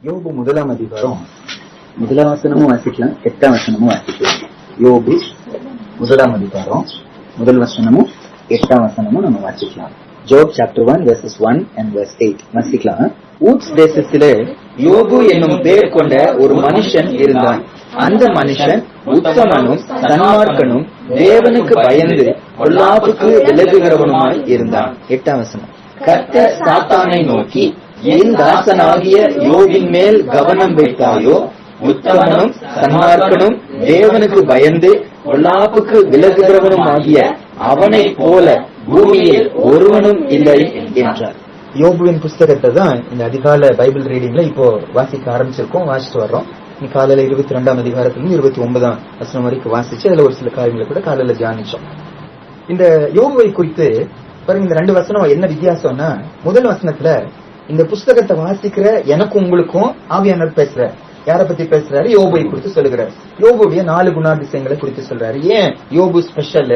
யோபு 1ஆம் அதிகாரம் 1ஆம் வசனமும் வாசிக்கலாம், 8ஆம் வசனமும் வாசிக்கலாம். யோபு 1ஆம் அதிகாரம் 1 வசனமும் 8ஆம் வசனமும் நம்ம வாசிக்கலாம். Job chapter 1 verses 1 and verse 8 வாசிக்கலாம். ஊட்ஸ் தேசத்திலே யோபு என்னும் பேர் கொண்ட ஒரு மனுஷன் இருந்தான். அந்த மனுஷன் உத்தமனும் சன்மார்க்கனும் தேவனுக்கு பயந்து பொல்லாப்புக்கு விலகுகிறவனுமாய் இருந்தான். 8ஆம் வசனம். கர்த்தர் சாத்தானை நோக்கி, என் தாசனாகிய யோபின் மேல் கவனம் வைத்தாயோ? உத்தமனும் சன்மார்க்கனும் தேவனுக்கு பயந்து பொல்லாப்புக்கு விலகுகிறவனும் ஆகிய அவனை போல பூமியில் ஒருவனும் இல்லை என்றார். யோபுவின் புஸ்தகத்தை தான் இந்த அதிகால பைபிள் ரீடிங்ல இப்போ வாசிக்க ஆரம்பிச்சிருக்கோம், வாசிட்டு வர்றோம். நீ காலையில 22ஆம் அதிகாரத்திலிருந்து 29ஆம் வசனம் வரைக்கும் வாசிச்சு அதுல ஒரு சில காரியங்களை கூட காலையில தியானிச்சோம். இந்த யோபுவை குறித்து பாருங்க, இந்த 2 வசனம் என்ன வித்தியாசம்னா, முதல் வசனத்துல இந்த புஸ்தகத்தை வாசிக்கிற எனக்கும் உங்களுக்கும் ஆவியானவர் பேசுற. யார பத்தி பேசுறாரு? யோபுவை குறித்து சொல்லுகிறார். யோபுடைய 4 குணாதிசயங்களை குறித்து சொல்றாரு. ஏன் யோபு ஸ்பெஷல்,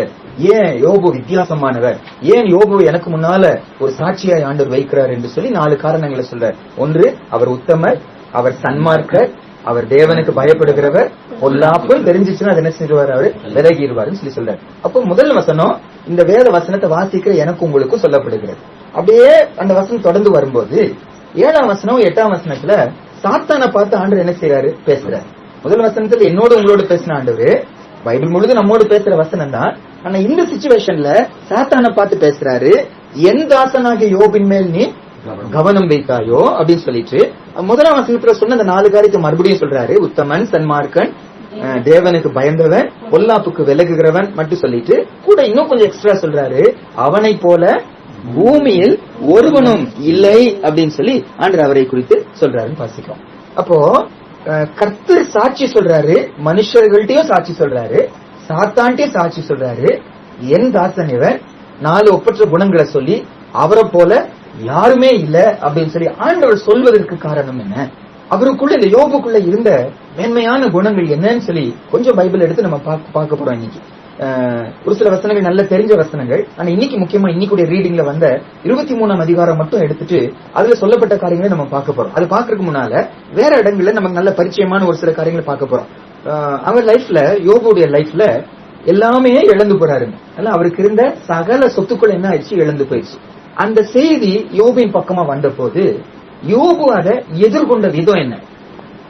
ஏன் யோபு வித்தியாசமானவர், ஏன் யோபு எனக்கு முன்னால ஒரு சாட்சியாய் ஆண்டவர் வைக்கிறார் என்று சொல்லி 4 காரணங்களை சொல்றார். ஒன்று, அவர் உத்தமர், அவர் சன்மார்க்கர், அவர் தேவனுக்கு பயப்படுகிறவர், பொல்லாப்பு தெரிஞ்சிச்சுன்னா அது என்ன செஞ்சிருவார், அவர் விலகிடுவாருன்னு சொல்லி சொல்றாரு. அப்போ முதல் வசனம் இந்த வேத வசனத்தை வாசிக்கிற எனக்கு உங்களுக்கும் சொல்லப்படுகிறது. அப்படியே அந்த வசனம் தொடர்ந்து வரும்போது 7ஆம் வசனம் 8ஆம் வசனத்துல சாத்தானை பார்த்து ஆண்டவர் என்ன செய்யறாரு, பேசுறாரு. முதல் வசனத்துல என்னோடு உங்களோடு பேசின ஆண்டவர் பைபிள் முழுது நம்மோடு பேசுற வசனம் தான். ஆனா இந்த சிச்சுவேஷன்ல சாத்தானை பார்த்து பேசுறாரு. என் தாசனாகிய யோபின் மேல் நீ கவனம் வைத்தாயோ அப்படின்னு சொல்லிட்டு 1ஆம் வசனத்துல சொன்ன அந்த 4 காரியத்தை மறுபடியும் சொல்றாரு. உத்தமன், சன்மார்க்கன், தேவனுக்கு பயந்தவன், பொல்லாப்புக்கு விலகுகிறவன் மட்டும் சொல்லிட்டு கூட இன்னும் கொஞ்சம் எக்ஸ்ட்ரா சொல்றாரு. அவனை போல பூமியில் ஒருவனும் இல்லை அப்படின்னு சொல்லி ஆண்டவர் அவரை குறித்து சொல்றாருன்னு வாசிக்கிறோம். அப்போ கர்த்தர் சாட்சி சொல்றாரு, மனுஷர்கள்ட்டையும் சாட்சி சொல்றாரு, சாத்தான்ட்டையும் சாட்சி சொல்றாரு. என் தாசன் இவர் 4 ஒப்பற்ற குணங்களை சொல்லி அவரை போல யாருமே இல்ல அப்படின்னு சொல்லி ஆண்டவர் சொல்வதற்கு காரணம் என்ன? அவருக்குள்ள இந்த யோபுக்குள்ள இருந்த மேன்மையான குணங்கள் என்னன்னு சொல்லி கொஞ்சம் பைபிள் எடுத்து நம்ம பார்க்க போறோம் இன்னைக்கு. ஒரு சில வசனங்கள் நல்ல தெரிஞ்ச வசனங்கள். ஆனா இன்னைக்கு முக்கியமா இன்னைக்குடைய ரீடிங்ல வந்த 23ஆம் அதிகாரம் மட்டும் எடுத்துட்டு அதுல சொல்லப்பட்ட காரியங்களை நம்ம பார்க்க போறோம். அது பாக்குறதுக்கு முன்னால வேற இடங்கள்ல நமக்கு நல்ல பரிச்சயமான ஒரு சில காரியங்களை பார்க்க போறோம். அவர் லைஃப்ல, யோபுடைய லைஃப்ல எல்லாமே இழந்து போறாருங்க. அவருக்கு இருந்த சகல சொத்துக்கள் என்ன ஆயிடுச்சு, இழந்து போயிடுச்சு. அந்த செய்தி யோபின் பக்கமா வந்த போது யோபு அதை எதிர்கொண்ட விதம் என்ன,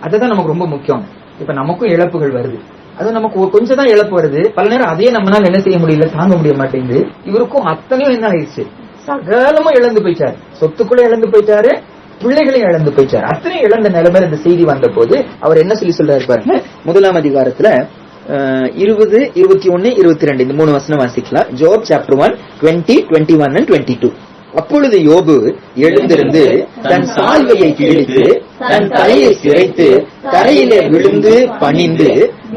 அதுதான் நமக்கு ரொம்ப முக்கியம். இப்ப நமக்கும் இழப்புகள் வருது, அது நமக்கு கொஞ்சம் தான் இழப்பு வருது. பல நேரம் அதையே நம்மளால என்ன செய்ய முடியல, தாங்க முடிய மாட்டேங்குது. இவருக்கும் அத்தனையும் என்ன ஆயிடுச்சு, சகலமும் இழந்து போயிட்டாரு. சொத்துக்குள்ள இழந்து போயிட்டாரு, பிள்ளைகளையும் இழந்து போயிட்டாரு. அத்தனையும் இழந்த நிலைமையில இந்த செய்தி வந்த போது அவர் என்ன சொல்லி சொல்றாரு பாருங்க. 1ஆம் அதிகாரத்துல 20, 21, 22 இந்த 3 வசனம் வாசிக்கலாம். ஜோப் சாப்டர் 1 20, 21 and 22. அப்பொழுது யோபு எழுந்திருந்து தன் சால்வையை கிழித்து தன் தலையை சிரைத்து தரையிலே விழுந்து பணிந்து,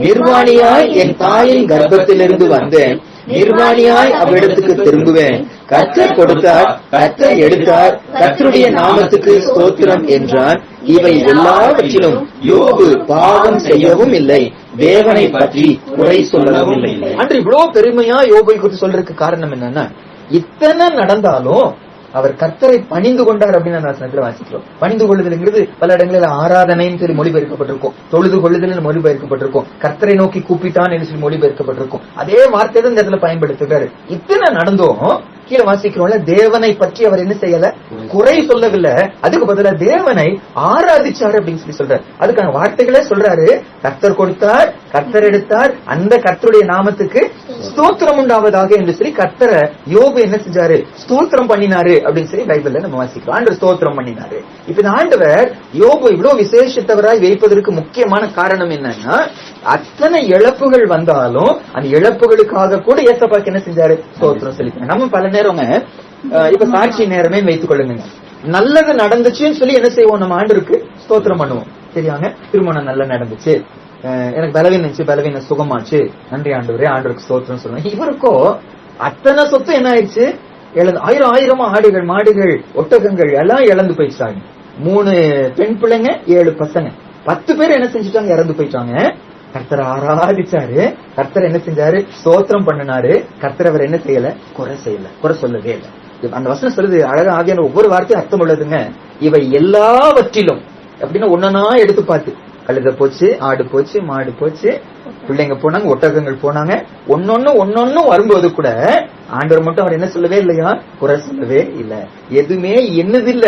நிர்வாணியாய் என் தாயின் கர்ப்பத்திலிருந்து வந்தேன், நிர்வாணியாய் அவ்விடத்துக்கு திரும்புவேன். கர்த்தர் கொடுத்தார், கர்த்தர் எடுத்தார், கர்த்தருடைய நாமத்துக்கு ஸ்தோத்திரம் என்றான். இவை எல்லாவற்றிலும் யோபு பாவம் செய்யவும் இல்லை, தேவனை பற்றி குறை சொல்லவும் இல்லை. அன்று இவ்வளவு பெருமையா யோபை குறித்து சொல்றதுக்கு காரணம் என்னன்னா, இத்தனை நடந்தாலும் அவர் கர்த்தரை பணிந்து கொண்டார் அப்படின்னு வாசிக்கிறோம். பணிந்து கொள்ளுதல்ங்கிறது பல இடங்களில் ஆராதனைன்னு சொல்லி மொழிபெயர்க்கப்பட்டிருக்கும், தொழுது கொள்ளுதல் மொழிபெயர்க்கப்பட்டிருக்கும், கர்த்தரை நோக்கி கூப்பிட்டான் என்று சொல்லி மொழிபெயர்க்கப்பட்டிருக்கும். அதே வார்த்தை தான் இந்த இடத்துல பயன்படுத்துகிறாரு. இத்தனை நடந்தும் கீழே வாசிக்கிறோம்ல, தேவனை பற்றி அவர் என்ன செய்யல, குறை சொல்லவில்லை. அதுக்கு பதிலா தேவனை ஆராதிச்சாரு அப்படின்னு சொல்லி சொல்றாரு. அதுக்கான வார்த்தைகளே சொல்றாரு. கர்த்தர் கொடுத்தார், கர்த்தர் எடுத்தார், அந்த கர்த்தருடைய நாமத்துக்கு ஸ்தோத்திரம் உண்டாவதாக என்று சொல்லி கர்த்தரை யோபு என்ன செஞ்சாரு, ஸ்தோத்திரம் பண்ணினாரு அப்படின்னு சொல்லி பைபிள்ல நம்ம வாசிக்கிறோம். ஆண்டவர் ஸ்தோத்திரம் பண்ணினாரு. இப்ப இந்த ஆண்டவர் யோபு இவ்வளவு விசேஷத்தவராய் வைப்பதற்கு முக்கியமான காரணம் என்னன்னா, அத்தனை இழப்புகள் வந்தாலும் அந்த இழப்புகளுக்காக கூட ஏசப்பாக்கு என்ன செஞ்சாரு, ஸ்தோத்திரம் செலுத்தினார். நம்ம பல நேரம் இப்ப சாட்சி நேரமே வைத்துக் கொள்ளுங்க, நல்லது நடந்துச்சுன்னு சொல்லி என்ன செய்வோம், நம்ம ஆண்டருக்கு ஸ்தோத்திரம் பண்ணுவோம். சரியாங்க, திருமணம் நல்லா நடந்துச்சு, எனக்கு பலவீனம் சுகமாச்சு, நன்றி ஆண்டவரே, ஆண்டவருக்கு ஸ்தோத்திரம் சொல்லுவேன். இவருக்கோ அத்தனை சொத்து என்ன ஆயிடுச்சு, ஆயிரம் ஆடுகள், மாடுகள், ஒட்டகங்கள் எல்லாம் இழந்து போயிடுச்சாங்க. 3 பெண் பிள்ளைங்க, 7 பசங்க, 10 பேர் என்ன செஞ்சுட்டாங்க, இறந்து போயிட்டாங்க. கர்த்தரை ஆராதிச்சாரு, கர்த்தர் என்ன செஞ்சாரு, ஸ்தோத்திரம் பண்ணினாரு. கர்த்தர் அவர் என்ன செய்யல, குறை செய்யல, குறை சொல்லவே இல்லை. அந்த வசனம் சொல்லுது, அழகா ஆவியான ஒவ்வொரு வார்த்தையும் அர்த்தம் உள்ளதுங்க. இவை எல்லாவற்றிலும் அப்படின்னா ஒன்னா எடுத்து பார்த்து, கழுத போச்சு, ஆடு போச்சு, மாடு போச்சு, பிள்ளைங்க போனாங்க, ஒட்டகங்கள் போனாங்க, ஒன்னொன்னு வரும்போது கூட ஆண்டவர் மட்டும் அவர் என்ன சொல்லவே இல்லையா, குறை சொல்லவே இல்ல. எதுவுமே என்னது இல்ல,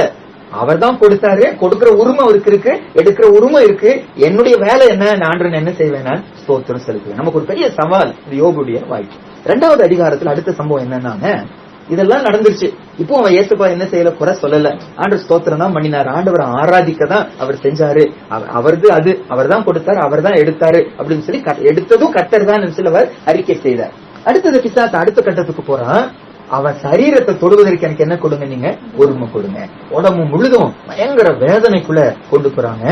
அவர் தான் கொடுத்தாரு, கொடுக்கிற உரிமை அவருக்கு இருக்கு, எடுக்கிற உரிமை இருக்கு. என்னுடைய வேலை என்ன, ஆண்டவன் என்ன செய்வேன், ஸ்தோத்திரம் செலுத்துவேன். நமக்கு ஒரு பெரிய சவால் இந்த யோபுடைய வாழ்க்கை. 2வது அதிகாரத்துல அடுத்த சம்பவம் என்னன்னா, இதெல்லாம் நடந்துருச்சு. இப்போ அவன் ஏசப்பா என்ன செய்யல, குறை சொல்லல, ஆண்டவர் ஸ்தோத்திரம் தான் பண்ணினாரு, ஆண்டவரை ஆராதிக்க தான் அவர் செஞ்சாரு, அவரது அது அவர் தான் கொடுத்தாரு, அவர் தான் எடுத்தாரு அப்படின்னு சொல்லி எடுத்ததும் கர்த்தர் தான் சிலவர் அறிக்கை செய்தார். அடுத்தது பிசாசு அடுத்த கட்டத்துக்கு போறான். அவன் சரீரத்தை தொடுவதற்கு எனக்கு என்ன கொடுங்க, நீங்க உரிமை கொடுங்க. உடம்பு முழுதும் பயங்கர வேதனைக்குள்ள கொண்டு போறாங்க.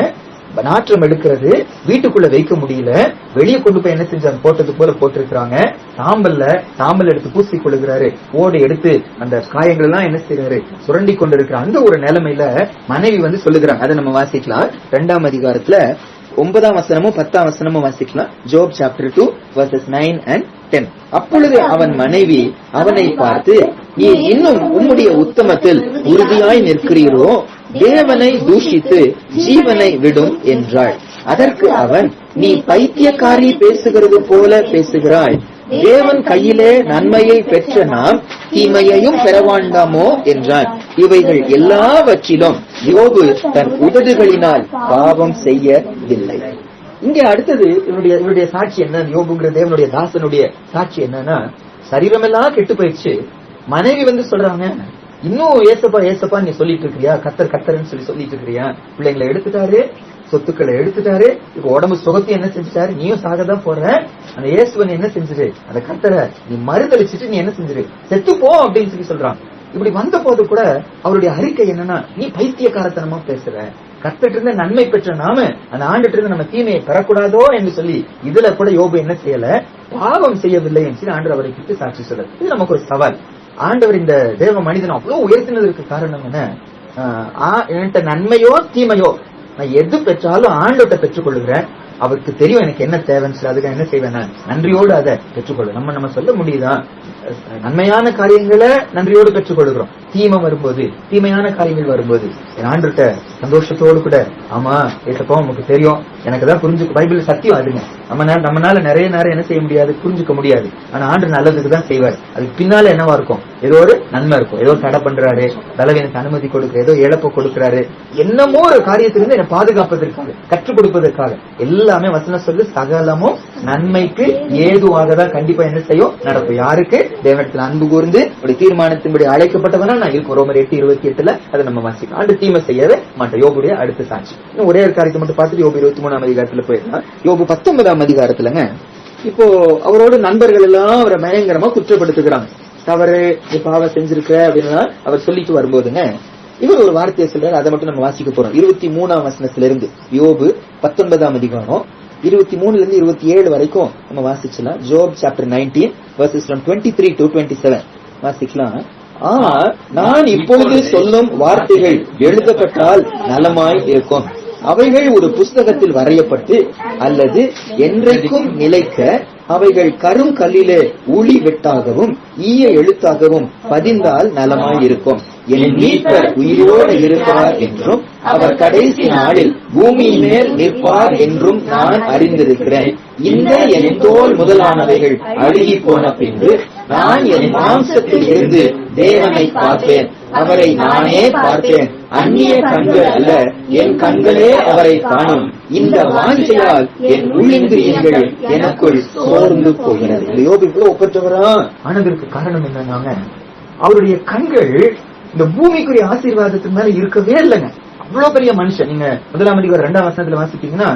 நாற்றம் எடுக்கிறது, வீட்டுக்குள்ள வைக்க முடியல, வெளியே கொண்டு போய் என்ன செஞ்சாங்க, போட்டது போல போட்டிருக்கிறாங்க. சாம்பல் எடுத்து பூசி கொள்ளுகிறாரு, ஓடு எடுத்து அந்த காயங்கள் எல்லாம் என்ன செய்யறாரு, சுரண்டி கொண்டு இருக்கிற அந்த ஒரு நிலைமையில மனைவி சொல்லுகிறாங்க. அதை நம்ம வாசிக்கலாம். 2ஆம் அதிகாரத்துல 9ஆம் வசனமும் 10ஆம் வசனமும் வாசிக்கலாம். ஜோப் சாப்டர் 2 verses 9 and 10. அப்பொழுது அவன் மனைவி அவனை பார்த்து, நீ இன்னும் உம்முடைய உத்தமத்தில் உறுதியாய் நிற்கிறீரோ, தேவனை தூஷித்து ஜீவனை விடும் என்றாள். அதற்கு அவன், நீ பைத்தியக்காரி பேசுகிறது போல பேசுகிறாய், தேவன் கையிலே நன்மையை பெற்ற நாம் தீமையையும் பெறவாண்டாமோ என்றான். இவைகள் எல்லாவற்றிலும் யோபு தன் உதடுகளினால் பாவம் செய்யவில்லை. இங்க அடுத்தது இவருடைய சாட்சி என்ன, யோபுங்கிற தேவனுடைய தாசனுடைய சாட்சி என்னன்னா, சரீரமெல்லாம் கெட்டு போயிடுச்சு. மனைவி சொல்றாங்க, இன்னும் ஏசப்பா நீ சொல்லிட்டு இருக்கிறியா, கத்தர்ன்னு சொல்லிட்டு இருக்கிறியா, பிள்ளைங்களை எடுத்துட்டாரு, சொத்துக்களை எடுத்துட்டாரு, இப்ப உடம்பு சுகத்தையும் என்ன செஞ்சுட்டாரு, நீயும் சாகதான் போற, அந்த இயேசுவன் என்ன செஞ்சிரு, அந்த கர்த்தரை நீ மறுதளிச்சுட்டு நீ என்ன செஞ்சிரு, செத்து போ அப்படின்னு சொல்லி சொல்றான். இப்படி வந்த போது கூட அவருடைய அறிக்கை என்னன்னா, நீ பைத்தியக்காரத்தனமா பேசுற, கர்த்தர்ட்ட இருந்து நன்மை பெற்ற நாம அந்த ஆண்டுட்டு இருந்து நம்ம தீமையை பெறக்கூடாதோ என்று சொல்லி இதுல கூட யோபு என்ன செய்யல, பாவம் செய்யவில்லை என்று சொல்லி ஆண்டவர் அவரை கிட்ட சாட்சி சொல்ற. இது நமக்கு ஒரு சவால். ஆண்டவர் இந்த தேவ மனிதன் அவ்வளவு உயர்த்தினதற்கு காரணம் என்ன, என்கிட்ட நன்மையோ தீமையோ நான் எது பெற்றாலும் ஆண்டவர்கிட்ட பெற்றுக் கொள்ளுகிறேன், அவருக்கு தெரியும் எனக்கு என்ன தேவைன்னு சொல்லி அதுக்கு என்ன செய்வேன், நன்றியோடு அதை பெற்றுக்கொள்ள. நம்ம சொல்ல முடியுதா, நன்மையான காரியங்களை நன்றியோடு பெற்றுக்கொள்கிறோம், தீமை வரும்போது தீமையான காரியங்கள் வரும்போது என் ஆண்டுகிட்ட சந்தோஷத்தோடு கூட, ஆமா ஏசப்பா உங்களுக்கு தெரியும், எனக்கு தான் புரிஞ்சுக்க, பைபிள் சத்தியம் அதுங்க, நம்மனால நிறைய நேரம் என்ன செய்ய முடியாது, புரிஞ்சுக்க முடியாது. ஆனா ஆண்டு நல்லதுக்கு தான் செய்வார், அதுக்கு பின்னால என்னவா இருக்கும், ஏதோ ஒரு நன்மை இருக்கும், ஏதோ தடை பண்றாரு, பலவீனத்துக்கு அனுமதி கொடுக்கிறாரு, ஏதோ இழப்பு கொடுக்கிறாரு, என்னமோ ஒரு காரியத்திலிருந்து என்னை பாதுகாப்பதற்காக, கற்றுக் கொடுப்பதற்காக. எல்லாமே வசனம் சொல்லு, சகலமும் நன்மைக்கு ஏதுவாக தான் கண்டிப்பா என்ன செய்யும், நடக்கும். யாருக்கு, தேவனிடத்தில் அன்பு கூர்ந்து ஒரு தீர்மானத்தின்படி அழைக்கப்பட்டவனா நான் இருக்கும். ரோமர் 8:28 அதை நம்ம வாசிக்கலாம். ஆண்டு தீமை செய்யவே மாட்டோம். யோபுடைய அடுத்த சாட்சி. இன்னும் ஒரே ஒரு காரியத்தை மட்டும் பார்த்துட்டு யோபு 23ஆம் அதிகாரத்துல போயிருந்தா, யோபு 19ஆம் அதிகாரத்துலங்க, இப்போ அவரோட நண்பர்கள் எல்லாம் அவரை பயங்கரமா குற்றப்படுத்துகிறாங்க, தவறு பாவம் செஞ்சிருக்க அப்படின்னு அவர் சொல்லிட்டு வரும்போதுங்க, இவர் ஒரு வார்த்தையை சொல்றாரு, அதை மட்டும் நம்ம வாசிக்க போறோம். 23ஆம் வசனத்துல இருந்து யோபு 19ஆம் அதிகாரம் 23 இருந்து 27 வரைக்கும் நம்ம வாசிச்சலாம். Job chapter 19 verses from 23 to 27 வாசிக்கலாம். நான் இப்பொழுது சொல்லும் வார்த்தைகள் எழுதப்பட்டால் நலமாய் இருக்கும், அவைகள் ஒரு புஸ்தகத்தில் வரையப்பட்டு அல்லது என்றைக்கும் நிலைக்க அவைகள் கரும் கல்லிலே ஊழி வெட்டாகவும் ஈய எழுத்தாகவும் பதிந்தால் நலமாயிருக்கும். என் மீட்பர் உயிரோடு இருக்கிறார் என்றும் அவர் கடைசி நாளில் பூமியின் மேல் நிற்பார் என்றும் நான் அறிந்திருக்கிறேன். இந்த என் தோல் முதலானவைகள் அழுகி போன பின்பு நான் என் மாம்சத்தில் இருந்து தேவனை பார்ப்பேன், அவரை நானே பார்ப்பேன், அந்நிய கண்கள் அல்ல, என் கண்களே அவரை காணும். இந்த வாஞ்சையால் என் உள்ளிந்திரியங்கள் எனக்குள் சோர்ந்து போகிறது. யோபு இவ்வளவு ஒப்பற்றவரா ஆனதற்கு காரணம் என்னன்னாங்க, அவருடைய கண்கள் இந்த பூமிக்குரிய ஆசீர்வாதத்துக்கு மேல இருக்கவே இல்லைங்க. அவ்வளவு பெரிய மனுஷன். நீங்க 1ஆம் அதிகாரம் 2ஆம் வசனத்துல வாசிப்பீங்கன்னா,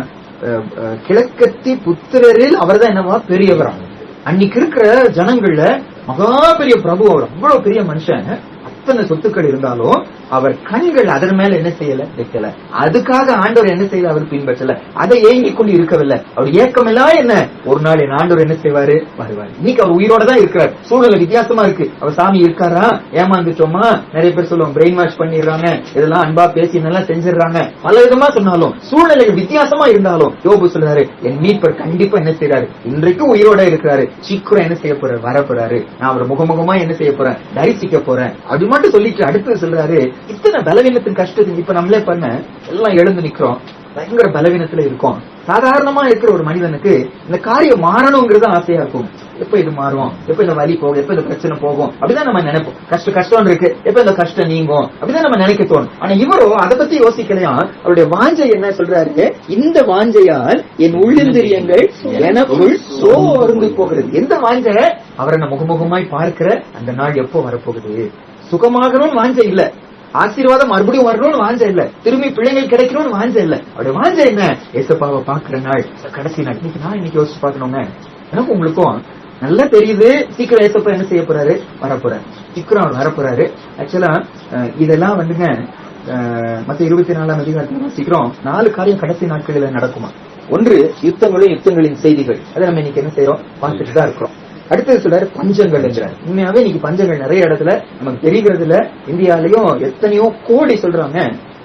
கிழக்கத்தி புத்திரரில் அவர் தான் என்னவா பெரியவரா. அன்னைக்கு இருக்கிற ஜனங்கள்ல மகா பெரிய பிரபு அவர், அவ்வளவு பெரிய மனுஷன். அத்தனை சொத்துக்கள் இருந்தாலும் அவர் கண்கள் அதன் மேல என்ன செய்யல, வைக்கல. அதுக்காக ஆண்டவர் என்ன செய்யல, அவர் பின்பற்றல, அதை ஏங்கிக் கொண்டு இருக்கவில்லை. அவர் ஏக்கம் எல்லாம் என்ன, ஒரு நாள் என் ஆண்டவர் என்ன செய்வாரு, வருவாரு. இன்னைக்கு அவர் உயிரோட தான் இருக்கிறார். சூழ்நிலை வித்தியாசமா இருக்கு. அவர் சாமி இருக்காரா, ஏமாந்துட்டோமா, நிறைய பேர் சொல்லுவாங்க பிரெயின் வாஷ் பண்ணிடுறாங்க, இதெல்லாம் அன்பா பேசி நல்லா செஞ்சிடறாங்க, பல விதமா சொன்னாலும் சூழ்நிலைகள் வித்தியாசமா இருந்தாலும் யோபு சொல்றாரு, என் மீட்பர் கண்டிப்பா என்ன செய்யறாரு, இன்றைக்கு உயிரோட இருக்கிறாரு, சீக்கிரம் என்ன செய்ய போறாரு, வரப்போறாரு, நான் அவர் முகமுகமா என்ன செய்ய போறேன், தரிசிக்க போறேன். அது மட்டும் சொல்லிட்டு அடுத்து சொல்றாரு, இத்தனை பலவீனத்தின் கஷ்டத்துக்கு இப்ப நம்மளே பண்ண எல்லாம் எழுந்து நிக்கிறோம், பயங்கர பலவீனத்துல இருக்கும். சாதாரணமா இருக்கிற ஒரு மனிதனுக்கு இந்த காரியம் மாறணுங்கிறது ஆசையா இருக்கும். எப்ப இது மாறும், எப்ப இந்த வலி போகும், எப்ப இந்த பிரச்சனை போகும், அப்படிதான் நம்ம நினைப்போம். கஷ்டம் இருக்கு, எப்ப இந்த கஷ்டம் நீங்கும், அப்படிதான் நம்ம நினைக்க தோணும். ஆனா இவரோ அதை பத்தி யோசிக்கலையா. அவருடைய வாஞ்சை என்ன சொல்றாரு, இந்த வாஞ்சையால் என் உள்ளிந்திரியங்கள் எனக்குள் சோர்ந்து போகிறது. எந்த வாஞ்சை, அவரை நம்ம முகமுகமாய் பார்க்கிற அந்த நாள் எப்போ வரப்போகுது. சுகமாகணும்னு வாஞ்சை இல்ல, ஆசீர்வாதம் மறுபடியும் வரணும்னு வாஞ்சை இல்ல, திரும்பி பிள்ளைகள் கிடைக்கணும்னு வாஞ்சை இல்ல. அவருடைய வாஞ்சை என்ன, ஏசப்பாவை பாக்குற நாள், கடைசி நாள். இன்னைக்கு யோசிச்சு பாக்கணுங்க. எனக்கு உங்களுக்கும் நல்லா தெரியுது, சீக்கிரம் ஏசப்பா என்ன செய்ய போறாரு, வரப்போறாரு, சீக்கிரம் அவர் வரப்போறாரு. ஆக்சுவலா இதெல்லாம் வந்துங்க மத்த 24ஆம் அதிகாரத்துல சீக்கிரம் 4 காரியம் கடைசி நாட்களில் நடக்குமா. ஒன்று யுத்தங்களின் செய்திகள், அதை நம்ம இன்னைக்கு என்ன செய்யறோம், பார்த்துட்டு தான் இருக்கிறோம். அடுத்தது சொல்றாரு பஞ்சங்கள் என்கிறார். உண்மையாவே இன்னைக்கு பஞ்சங்கள் நிறைய இடத்துல நமக்கு தெரிகிறது இல்ல. இந்தியாலயும் எத்தனையோ கோடி சொல்றாங்க,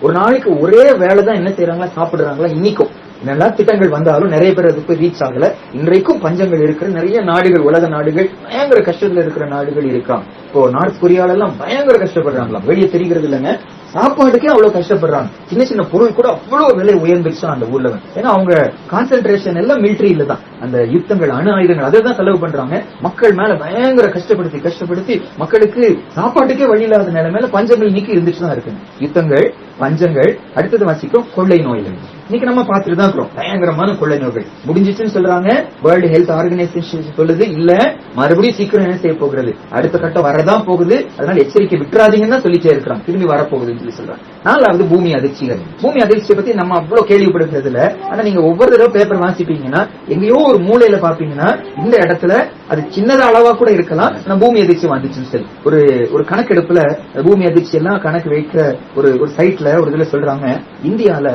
ஒரு நாளைக்கு ஒரே வேலைதான் என்ன செய்யறாங்களா, சாப்பிடுறாங்களா. இன்னைக்கும் நல்லா திட்டங்கள் வந்தாலும் நிறைய பேர் அதுக்கு ரீச் ஆகல. இன்றைக்கும் பஞ்சங்கள் இருக்கிற நிறைய நாடுகள், உலக நாடுகள், பயங்கர கஷ்டத்துல இருக்கிற நாடுகள் இருக்காங்க. இப்போ நார்த் கொரியால எல்லாம் பயங்கர கஷ்டப்படுறாங்களாம், வெளியே தெரிகிறது இல்லைங்க. சாப்பாட்டுக்கே அவ்வளவு கஷ்டப்படுறாங்க. சின்ன சின்ன பொருள் கூட அவ்வளவு விலை உயர்ந்துருச்சு அந்த ஊர்ல. ஏன்னா அவங்க கான்சென்ட்ரேஷன் எல்லாம் மிலிட்டரியில தான், அந்த யுத்தங்கள், அணு ஆயுதங்கள் அதை தான் செலவு பண்றாங்க. மக்கள் மேல பயங்கர கஷ்டப்படுத்தி மக்களுக்கு சாப்பாட்டுக்கே வழி இல்லாத நிலைமையில பஞ்சங்கள் இன்னைக்கு இருந்துட்டு தான் இருக்கு. யுத்தங்கள், பஞ்சங்கள். அடுத்தது வாசிக்கும் கொள்ளை நோய்கள். இன்னைக்கு நம்ம பார்த்துட்டு தான் இருக்கிறோம், பயங்கரமான கொள்ளை நோய்கள். முடிஞ்சிச்சுன்னு சொல்றாங்க, வேர்ல்டு ஹெல்த் ஆர்கனைசேஷன் சொல்லுது. இல்ல, மறுபடியும் சீக்கிரம் என்ன செய்ய போகிறது, அடுத்த கட்டம் வரதான் போகுது. அதனால எச்சரிக்கை விட்டுறாதீங்கன்னு தான் சொல்லிட்டே இருக்கிறாங்க, திரும்பி வரப்போகுதுன்னு சொல்லி சொல்றாங்க. 4வது பூமி அதிர்ச்சிகள். பூமி அதிர்ச்சியை பத்தி நம்ம அவ்வளவு கேள்விப்படுகிறது இல்ல. ஆனா நீங்க ஒவ்வொரு தடவை பேப்பர் வாசிப்பீங்கன்னா எங்கேயோ ஒரு மூலையில பாப்பீங்கன்னா இந்த இடத்துல அது சின்னதா அளவா கூட இருக்கலாம், ஆனா பூமி அதிர்ச்சி வந்துச்சுன்னு சொல்லி ஒரு கணக்கெடுப்புல பூமி அதிர்ச்சி எல்லாம் கணக்கு வைக்கிற ஒரு சைட்ல ஒரு இதுல சொல்றாங்க, இந்தியால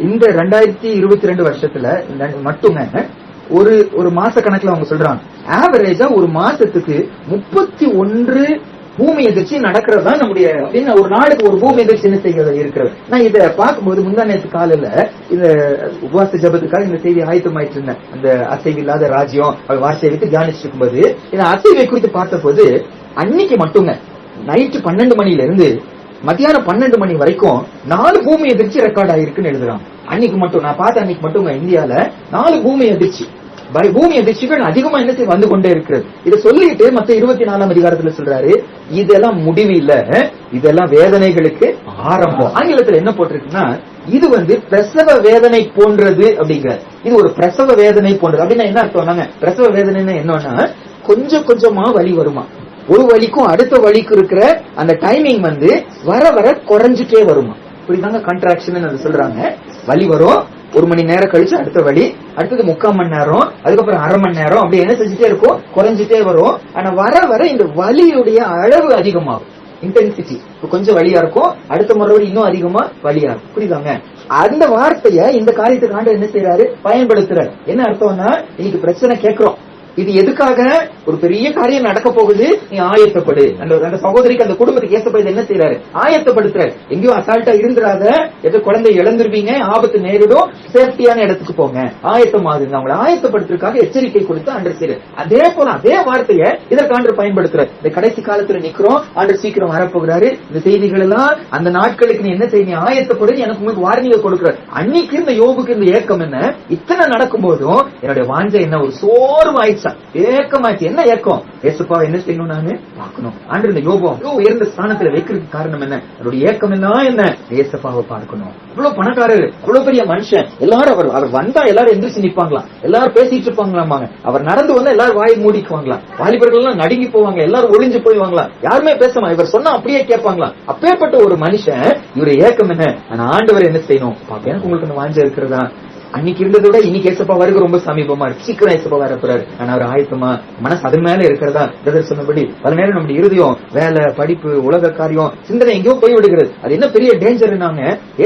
இந்த 2022 வருஷத்துல மட்டுங்க ஒரு மாச கணக்குல அவங்க சொல்றாங்க, ஆவரேஜா ஒரு மாசத்துக்கு 31 பூமி எதிர்ச்சி நடக்கிறதா நம்முடைய அப்படின்னு. ஒரு நாளுக்கு ஒரு பூமி எதிர்ச்சி என்ன செய்கிறது இருக்கிறது. நான் இதை பார்க்கும்போது முந்தா நேற்று காலையில இந்த உபவாச ஜபத்துக்காக இந்த செய்தி ஆயத்தமாயிட்டு இருந்தேன். அந்த அசைவில்லாத ராஜ்யம் வார்த்தையை வைத்து தியானிச்சுட்டு இருக்கும்போது இந்த அசைவை குறித்து பார்த்த போது அன்னைக்கு மட்டுங்க நைட்டு 12 மணில இருந்து மத்தியானம் 12 மணி வரைக்கும் 4 பூமி எதிர்ச்சி ரெக்கார்ட் ஆயிருக்குன்னு எழுதுறாங்க. அன்னைக்கு மட்டும் நான் பார்த்த அன்னைக்கு மட்டும் இந்தியால 4 பூமி அதிர்ச்சி, பூமி அதிர்ச்சிகள் அதிகமா என்ன செய்ய வந்து கொண்டே இருக்கிறது. இதை சொல்லிட்டு மத்த 24ஆம் அதிகாரத்துல சொல்றாரு, இதெல்லாம் முடிவு இல்ல, இதெல்லாம் வேதனைகளுக்கு ஆரம்பம். ஆங்கிலத்துல என்ன போட்டிருக்குன்னா, இது பிரசவ வேதனை போன்றது அப்படிங்கிற. இது ஒரு பிரசவ வேதனை போன்றது அப்படின்னா என்ன அர்த்தம், பிரசவ வேதனை என்னன்னா கொஞ்சம் கொஞ்சமா வலி வருமா. ஒரு வலிக்கும் அடுத்த வலிக்கு இருக்கிற அந்த டைமிங் வர வர குறைஞ்சிட்டே வருமா. இப்படிதாங்க கான்ட்ராக்ஷன் சொல்றாங்க. வலி வரும், 1 மணி நேரம் கழிச்சு அடுத்த வலி, அடுத்தது 3/4 மணி நேரம், அதுக்கப்புறம் அரை மணி நேரம், அப்படி என்ன செஞ்சுட்டே இருக்கும், குறைஞ்சிட்டே வரும். ஆனா வர வர இந்த வலியுடைய அளவு அதிகமாகும், இன்டென்சிட்டி. கொஞ்சம் வலியா இருக்கும், அடுத்த முறை இன்னும் அதிகமா வலியா இருக்கும். புரியுதாங்க. அந்த வார்த்தைய இந்த காரியத்துக்கு ஆண்டு என்ன செய்யறாரு, பயன்படுத்துறாரு. என்ன அர்த்தம்னா, இன்னைக்கு பிரச்சனை கேட்கிறோம், இது எதுக்காக, ஒரு பெரிய காரியம் நடக்க போகுது, நீ ஆயத்தப்படு. அந்த சகோதரிக்கு அந்த குடும்பத்துக்கு ஏசப்பா என்ன செய்யறாரு, ஆயத்தப்படுத்துற. எங்கேயோ அசால்ட்டா இருந்துராத, எதோ குழந்தை இழந்துருவீங்க, ஆபத்து நேரிடும், சேஃப்டியான இடத்துக்கு போங்க, ஆயத்தமாகுங்க. அவங்களை ஆயத்தப்படுத்துறதுக்காக எச்சரிக்கை கொடுத்து ஆண்டர் செய்யற. அதே போல அதே வார்த்தையை இதற்கு ஆண்டர் பயன்படுத்துற. இந்த கடைசி காலத்துல நிக்கிறோம், ஆண்டர் சீக்கிரம் வரப்போகிறாரு. இந்த செய்திகள் எல்லாம் அந்த நாட்களுக்கு நீ என்ன செய்ய, ஆயத்தப்படு, எனக்கு உங்களுக்கு வார்னிங்க கொடுக்குற. அன்னைக்கு இருந்த யோபுக்கு இருந்த ஏக்கம் என்ன, இத்தனை நடக்கும் போதும் என்னுடைய வாஞ்சை என்ன, ஒரு சோர்வாயிடுச்சு, ஏக்கமாச்சு. என்ன ஏக்கம், ஏசப்பா என்ன செய்யணும், நானு பார்க்கணும். ஆண்டு இந்த யோபு உயர்ந்த ஸ்தானத்துல வைக்கிறதுக்கு காரணம் என்ன, அவருடைய ஏக்கம் என்ன, ஏசப்பாவை பார்க்கணும். இவ்வளவு பணக்காரர், இவ்வளவு பெரிய மனுஷன், எல்லாரும் அவர் வந்தா எல்லாரும் எந்திரிச்சு நிப்பாங்களாம், எல்லாரும் பேசிட்டு இருப்பாங்களாமாங்க. அவர் நடந்து வந்தா எல்லாரும் வாயை மூடிக்குவாங்களாம், வாலிபர்கள் எல்லாம் நடுங்கி போவாங்க, எல்லாரும் ஒளிஞ்சு போய்வாங்களாம், யாருமே பேசமா, இவர் சொன்னா அப்படியே கேட்பாங்களாம். அப்பேற்பட்ட ஒரு மனுஷன், இவருடைய ஏக்கம் என்ன, ஆனா ஆண்டவர் என்ன செய்யணும் பாக்க. எனக்கு உங்களுக்கு வாஞ்ச இருக்கிறதா, அன்னைக்கு இருந்ததை விட இன்னைக்கு ஏசப்பா வருக ரொம்ப சமீபமா இருக்கு, சீக்கிரம் ஏசப்பா வரப்போறாரு. ஆனா அவர் ஆயத்தமா, மனசு அது மேல இருக்கிறதா. பிரதர் சொன்னபடி பல நேரம் நம்முடைய இருதயம், வேலை, படிப்பு, உலக காரியம், சிந்தனை எங்கேயோ போய் விடுகிறது. அது என்ன பெரிய டேஞ்சர்.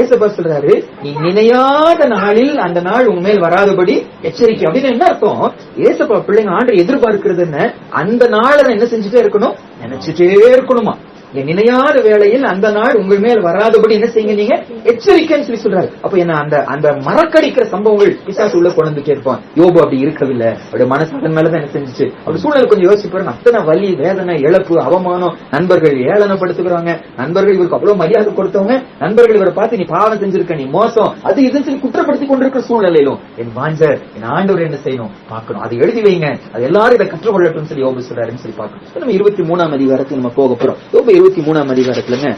ஏசப்பா சொல்றாரு, நீ நினையாத நாளில் அந்த நாள் உன் மேல் வராதபடி எச்சரிக்கை. அப்படின்னு என்ன அர்த்தம், ஏசப்பா பிள்ளைங்க ஆண்டு எதிர்பார்க்கிறது என்ன, அந்த நாளை என்ன செஞ்சுட்டே இருக்கணும், நினைச்சுட்டே இருக்கணுமா. என் நினையாத வேளையில் அந்த நாள் உங்கள் மேல் வராதபடி என்ன செய்யுங்க, நீங்க எச்சரிக்கைன்னு சொல்லி சொல்றாரு. அப்ப என்ன அந்த மறக்கடிக்கிற சம்பவங்கள் பிசாசு உள்ள கொண்டு வந்துட்டே இருப்பான். யோபு அப்படி இருக்கவில்லை. அவருடைய மனசு அதன் மேலதான் என்ன செஞ்சுச்சு. அப்படி சூழ்நிலை கொஞ்சம் யோசிப்பாரு. அத்தனை வலி, வேதனை, இழப்பு, அவமானம், நண்பர்கள் ஏளனப்படுத்துகிறாங்க, நண்பர்கள் இவருக்கு அவ்வளவு மரியாதை கொடுத்தவங்க, நண்பர்கள் இவரை பார்த்து நீ பாவம் செஞ்சிருக்க, நீ மோசம், அது இதுன்னு சொல்லி குற்றப்படுத்தி கொண்டிருக்கிற சூழ்நிலையிலும் என் வாஞ்சர், என் ஆண்டவர் என்ன செய்யணும் பார்க்கணும், அதை எழுதி வைங்க, அது எல்லாரும் இதை கற்றுக்கொள்ளட்டும் சொல்லி யோபு சொல்றாருன்னு சொல்லி பார்க்கணும். நம்ம 23ஆம் அதிகாரத்துக்கு நம்ம போக போறோம். யோபு 23ஆம் அதிகாரத்துலங்க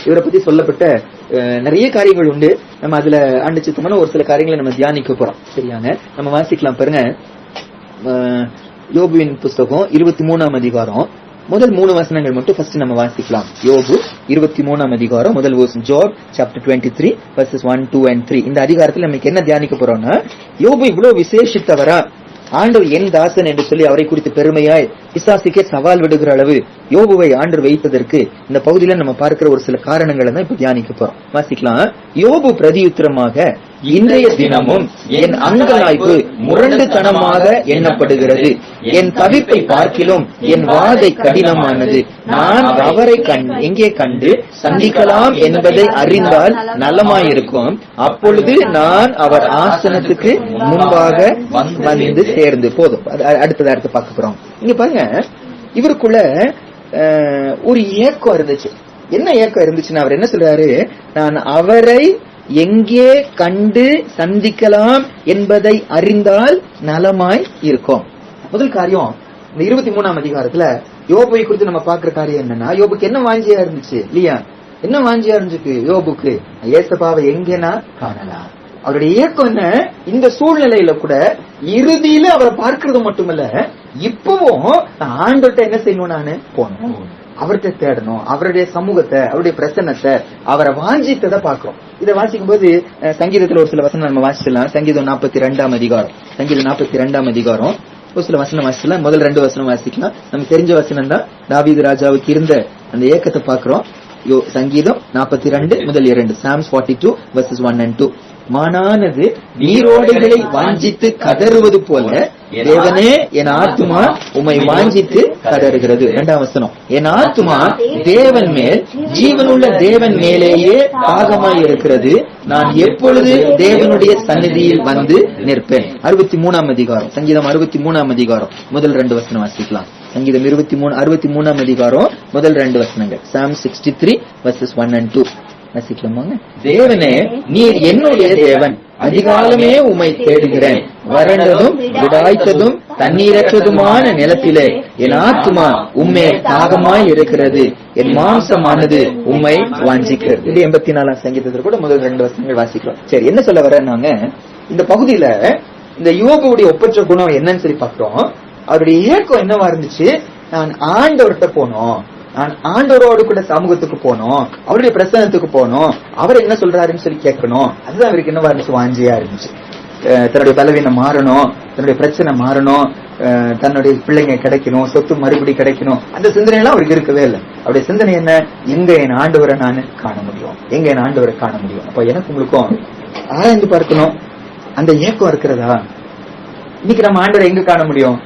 இவரை பத்தி சொல்லப்பட்ட நிறைய காரியங்கள் உண்டு. நம்ம அதுல ஆண்டு சித்தமான ஒரு சில காரியங்களை நம்ம தியானிக்க போறோம். சரியாங்க, நம்ம வாசிக்கலாம் பாருங்க. யோபுவின் புஸ்தகம் 23ஆம் அதிகாரம் முதல் 3 வசனங்கள் மட்டும் ஃபர்ஸ்ட் நம்ம வாசிக்கலாம். யோபு 23ஆம் அதிகாரம் முதல் வசனம். Job chapter 23 verses 1, 2 and 3. இந்த அதிகாரத்தில் நமக்கு என்ன தியானிக்க போறோம்னா, யோபு இவ்வளவு விசேஷித்தவரா, ஆண்டவர் என் தாசன் என்று சொல்லி அவரை குறித்து பெருமையாய் பிசாசுக்கே சவால் விடுகிற அளவு யோபுவை ஆண்டவர் வைத்ததற்கு இந்த பகுதியில நம்ம பார்க்கிற ஒரு சில காரணங்களை தான் இப்ப தியானிக்க போறோம். வாசிக்கலாம். யோபு பிரதியுத்தரமாக, இன்றைய தினமும் என் அங்கலாய்ப்பு முரண்டுத்தனமாக எண்ணப்படுகிறது, என் தவிர்ப்பை பார்க்கிலும் என் வாதை கடினமானது. நான் அவரை எங்கே கண்டு சந்திக்கலாம் என்பதை அறிந்தால் நலமாயிருக்கும். அப்பொழுது நான் அவர் ஆசனத்துக்கு முன்பாக வந்து சேர்ந்து போதும். அடுத்து பார்க்க போறோம். இங்க பாருங்க, இவருக்குள்ள ஒரு ஏக்கம் இருந்துச்சு. என்ன ஏக்கம் இருந்துச்சுன்னா, அவர் என்ன சொல்றாரு, நான் அவரை எங்கே கண்டு சந்திக்கலாம் என்பதை அறிந்தால் நலமாய் இருக்கும். முதல் காரியம், இந்த 23ஆம் அதிகாரத்துல யோபுவை குறித்து நம்ம பாக்குற காரியம் என்னன்னா, யோபுக்கு என்ன வாஞ்சியா இருந்துச்சு இல்லையா? என்ன வாஞ்சியா இருந்துச்சு யோபுக்கு? ஏசப்பாவை எங்கேனா காணலாம். அவருடைய இயக்கம் என்ன, இந்த சூழ்நிலையில கூட இறுதியில அவரை பார்க்கறது மட்டுமல்ல, இப்பவும் ஆண்டவர்கிட்ட என்ன செய்யணும், நானு போனோம், அவர்கிட்ட தேடணும், அவருடைய சமூகத்தை, அவருடைய பிரசன்னத்தை, அவரை வாஞ்சித்ததை பாக்குறோம். இதை வாசிக்கும் போது சங்கீதத்துல ஒரு சில வசனம் நம்ம வாசிக்கலாம். சங்கீதம் 42ஆம் அதிகாரம், சங்கீதம் 42ஆம் அதிகாரம் ஒரு சில வசனம் வாசிக்கலாம். முதல் 2 வசனம் வாசிக்கலாம். நமக்கு தெரிஞ்ச வசனம் தான். தாவீது ராஜாவுக்கு இருந்த அந்த ஏக்கத்தை பாக்குறோம். சங்கீதம் 42 முதல் 2, Psalms 42 verses 1 and 2. மானானது நீரோடைகளை வாஞ்சித்து கதறுவது போல தேவனே என் ஆத்துமா உம்மை வாஞ்சித்து கதறுகிறது. 2ஆம் வசனம், என் ஆத்துமா தேவன் மேல், ஜீவனுள்ள தேவன் மேலேயே தாகமாய் இருக்கிறது. நான் எப்பொழுது தேவனுடைய சந்நிதியில் வந்து நிற்பேன். 63ஆம் அதிகாரம், சங்கீதம் 63ஆம் அதிகாரம் முதல் 2 வசனம் வாசிக்கலாம். சங்கீதம் 63ஆம் அதிகாரம் முதல் 2 வசனங்கள். Psalm 63 verses 1 and 2 வாசிக்கலாமாங்க. தேவனே நீர் என்னுடைய தேவன், அதிகாலமே உம்மை தேடுகிறேன். வறண்டதும் விடாய்த்ததும் தண்ணீரற்றதுமான நிலத்திலே என் ஆத்துமா உம்மே தாகமாய் இருக்கிறது, என் மாம்சமானது உம்மை வாஞ்சிக்கிறது. இது 84ஆம் சங்கீதத்தில் கூட முதல் 2 வசனங்கள் வாசிக்கிறோம். சரி, என்ன சொல்ல வரேன்னாங்க, இந்த பகுதியில இந்த யோபுடைய ஒப்பற்ற குணம் என்னன்னு சொல்லி பாக்குறோம். அவருடைய இயக்கம் என்னவா இருந்துச்சு, நான் ஆண்டவர்கிட்ட போனோம், நான் ஆண்டவரோடு கூட சமூகத்துக்கு போனோம், அவருடைய பிரசன்னத்துக்கு போனோம், அவர் என்ன சொல்றாருன்னு சொல்லி கேட்கணும். அதுதான் அவருக்கு என்னவா இருந்துச்சு, வாஞ்சியா இருந்துச்சு. தன்னுடைய பலவீனம் மாறணும், தன்னுடைய பிரச்சனை மாறணும், தன்னுடைய பிள்ளைங்க கிடைக்கணும், சொத்து மறுபடி கிடைக்கணும், அந்த சிந்தனை எல்லாம் அவருக்கு இருக்கவே இல்லை. அவருடைய சிந்தனை என்ன, எங்க என் ஆண்டவரை நான் காண முடியும், எங்க என் ஆண்டவரை காண முடியும். அப்ப எனக்கு உங்களுக்கும் ஆராய்ந்து பார்க்கணும், அந்த ஏக்கம் இருக்கிறதா? இன்னைக்கு நம்ம ஆண்டவரை எங்க காண முடியும்?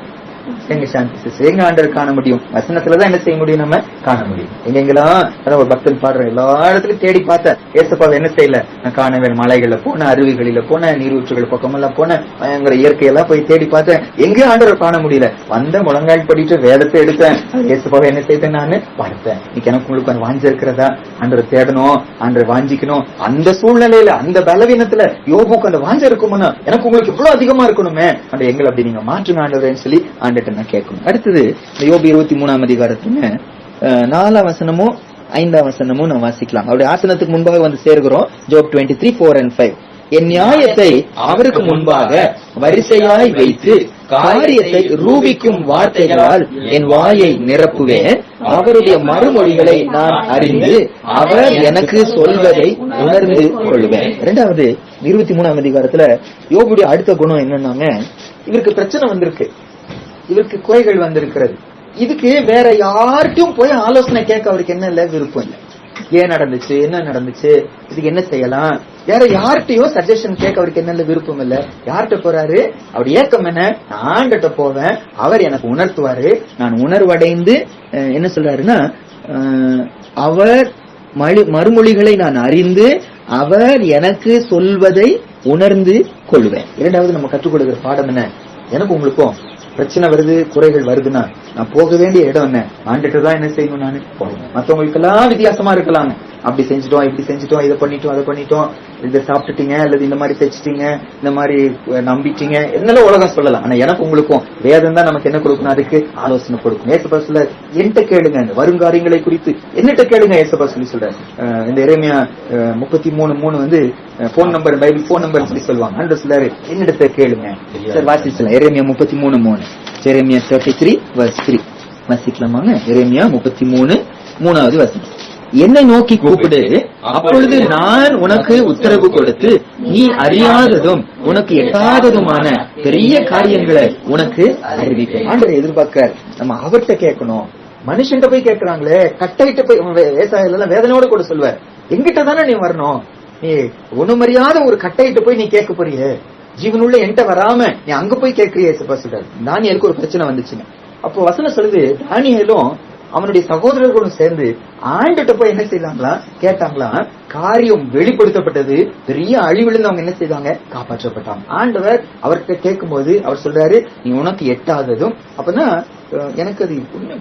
எங்க சாந்தி எங்க ஆண்டவர் காண முடியும்? வசனத்துலதான் என்ன செய்ய முடியும், நம்ம காண முடியும். எங்கெங்கெல்லாம் ஒரு பக்தன் பாடுற எல்லா இடத்துலயும் தேடி பார்த்தேன், ஏசப்பாவை என்ன செய்யல, நான் காணவே. மலைகள்ல போன, அருவிகளில போன, நீரூற்றுகள் பக்கமெல்லாம் போன, பயங்கர இயற்கையெல்லாம் போய் தேடி பார்த்தேன், எங்கேயும் ஆண்டவர் காண முடியல. வந்த முழங்கால் படிட்டு வேதத்தை எடுத்தேன், ஏசப்பாவை என்ன செய்தேன், நான் பார்த்தேன். இன்னைக்கு எனக்கு உங்களுக்கு அந்த வாஞ்சி இருக்கிறதா? ஆண்டவர் தேடணும், ஆண்டவர் வாஞ்சிக்கணும். அந்த சூழ்நிலையில, அந்த பலவீனத்துல யோபுக்கு அந்த வாஞ்ச இருக்கும்னா, எனக்கு உங்களுக்கு இவ்வளவு அதிகமா இருக்கணுமே, அந்த எங்களை அப்படி நீங்க மாற்றுங்க ஆண்டவரேன்னு சொல்லி ஆண்டவர்கிட்ட நான் கேட்கணும். அடுத்தது யோபு 23ஆம் அதிகாரத்துல 4ஆம் வசனமும் 5ஆம் வசனமும் நான் வாசிக்கலாம். அவருடைய ஆசனத்துக்கு முன்பாக வந்து சேர்கிறோம். ஜோப் 23, 4 and 5. என் நியாயத்தை அவருக்கு முன்பாக வரிசையாய் வைத்து காரியத்தை ரூபிக்கும் வார்த்தைகளால் என் வாயை நிரப்புவேன். அவருடைய மறுமொழிகளை நான் அறிந்து அவர் எனக்கு சொல்வதை உணர்ந்து கொள்வேன். 2வது 23ஆம் அதிகாரத்துல யோபுடைய அடுத்த குணம் என்னன்னாங்க, இவருக்கு பிரச்சனை வந்திருக்கு, இவருக்கு குறைகள் வந்திருக்கிறது. இதுக்கு வேற யார்ட்டும் போய் ஆலோசனை கேட்க அவருக்கு என்ன இல்ல, விருப்பம் இல்லை. ஏன் நடந்துச்சு, என்ன நடந்துச்சு, இதுக்கு என்ன செய்யலாம், வேற யார்கிட்டயோ சஜஷன் கேட்க அவருக்கு என்ன விருப்பம் இல்ல. யார்கிட்ட போறாரு, அவர் ஏக்கம் என்ன, நான் ஆண்டட்ட போவேன், அவர் எனக்கு உணர்த்துவாரு. நான் உணர்வடைந்து என்ன சொல்றாருன்னா, அவர் மறுமொழிகளை நான் அறிந்து அவர் எனக்கு சொல்வதை உணர்ந்து கொள்வேன். இரண்டாவது நம்ம கற்றுக் கொடுக்கிற பாடம் என்ன? எனக்கு உங்களுக்கும் பிரச்சனை வருது, குறைகள் வருதுன்னா நான் போக வேண்டிய இடம் என்ன? ஆண்டுட்டு தான் என்ன செய்யணும்? நான் போகணும். மற்றவங்களுக்கு எல்லாம் வித்தியாசமா இருக்கலாம். அப்படி செஞ்சுட்டோம், இப்படி செஞ்சுட்டோம், இதை பண்ணிட்டோம், அதை பண்ணிட்டோம், இதை சாப்பிட்டுட்டீங்க, அல்லது இந்த மாதிரி தைச்சிட்டீங்க, இந்த மாதிரி நம்பிட்டீங்க, என்னெல்லாம் உலகம் சொல்லலாம். ஆனா எனக்கு உங்களுக்கும் வேதம் தான் நமக்கு என்ன கொடுக்கணும்? அதுக்கு ஆலோசனை கொடுக்கும். ஏசப்பா சொல்ல என்கிட்ட கேளுங்க, வருங்காரியங்களை குறித்து என்னிட்ட கேளுங்க. ஏசப்பா சொல்லி சொல்ற இந்த எரேமியா 33:3 வந்து phone number, Bible phone number சொல்லி சொல்லுவாங்க. அந்த சிலர் என்னிடத்தை கேளுங்க. சார் வாசிச்சலாம். எரேமியா 33:3, எரேமியா 33:3 வாசிக்கலாமாங்க? எரேமியா 33:3 வசனம். என்னை நோக்கி கூப்பிடு, அப்பொழுது நான் உனக்கு உத்தரவு கொடுத்து நீ அறியாததும் உனக்கு எட்டாததுமான பெரிய காரியங்களை உனக்கு அறிவிப்பேன். ஆண்டவரை எதிர்பார்க்க நம்ம அவர்கிட்ட கேட்கணும். மனுஷன்கிட்ட போய் கேட்கறாங்களே, கட்டையிட்ட போய் விவசாயம் வேதனையோட கூட சொல்லுவார், எங்கிட்ட தானே நீ வரணும். நீ ஒண்ணுமறியாத ஒரு கட்டையிட்ட போய் நீ கேட்க போறிய, ஜீவனுள்ள என்கிட்ட வராம நீ அங்க போய் கேட்கிறிய. சொல்றாரு தானியேலுக்கு ஒரு பிரச்சனை வந்துச்சுங்க. அப்போ வசனம் சொல்லுது, தானியேலும் அவனுடைய சகோதரர்களும் சேர்ந்து ஆண்டுகிட்ட போய் என்ன செய்தாங்களா? கேட்டாங்களா? காரியம் வெளிப்படுத்தப்பட்டது. பெரிய அழிவிலிருந்து அவங்க என்ன செய்தாங்க? காப்பாற்றப்பட்டாங்க. ஆண்டவர் அவர்கிட்ட கேட்கும் போது அவர் சொல்றாரு, நீ உனக்கு எட்டாததும். அப்பனா எனக்கு அது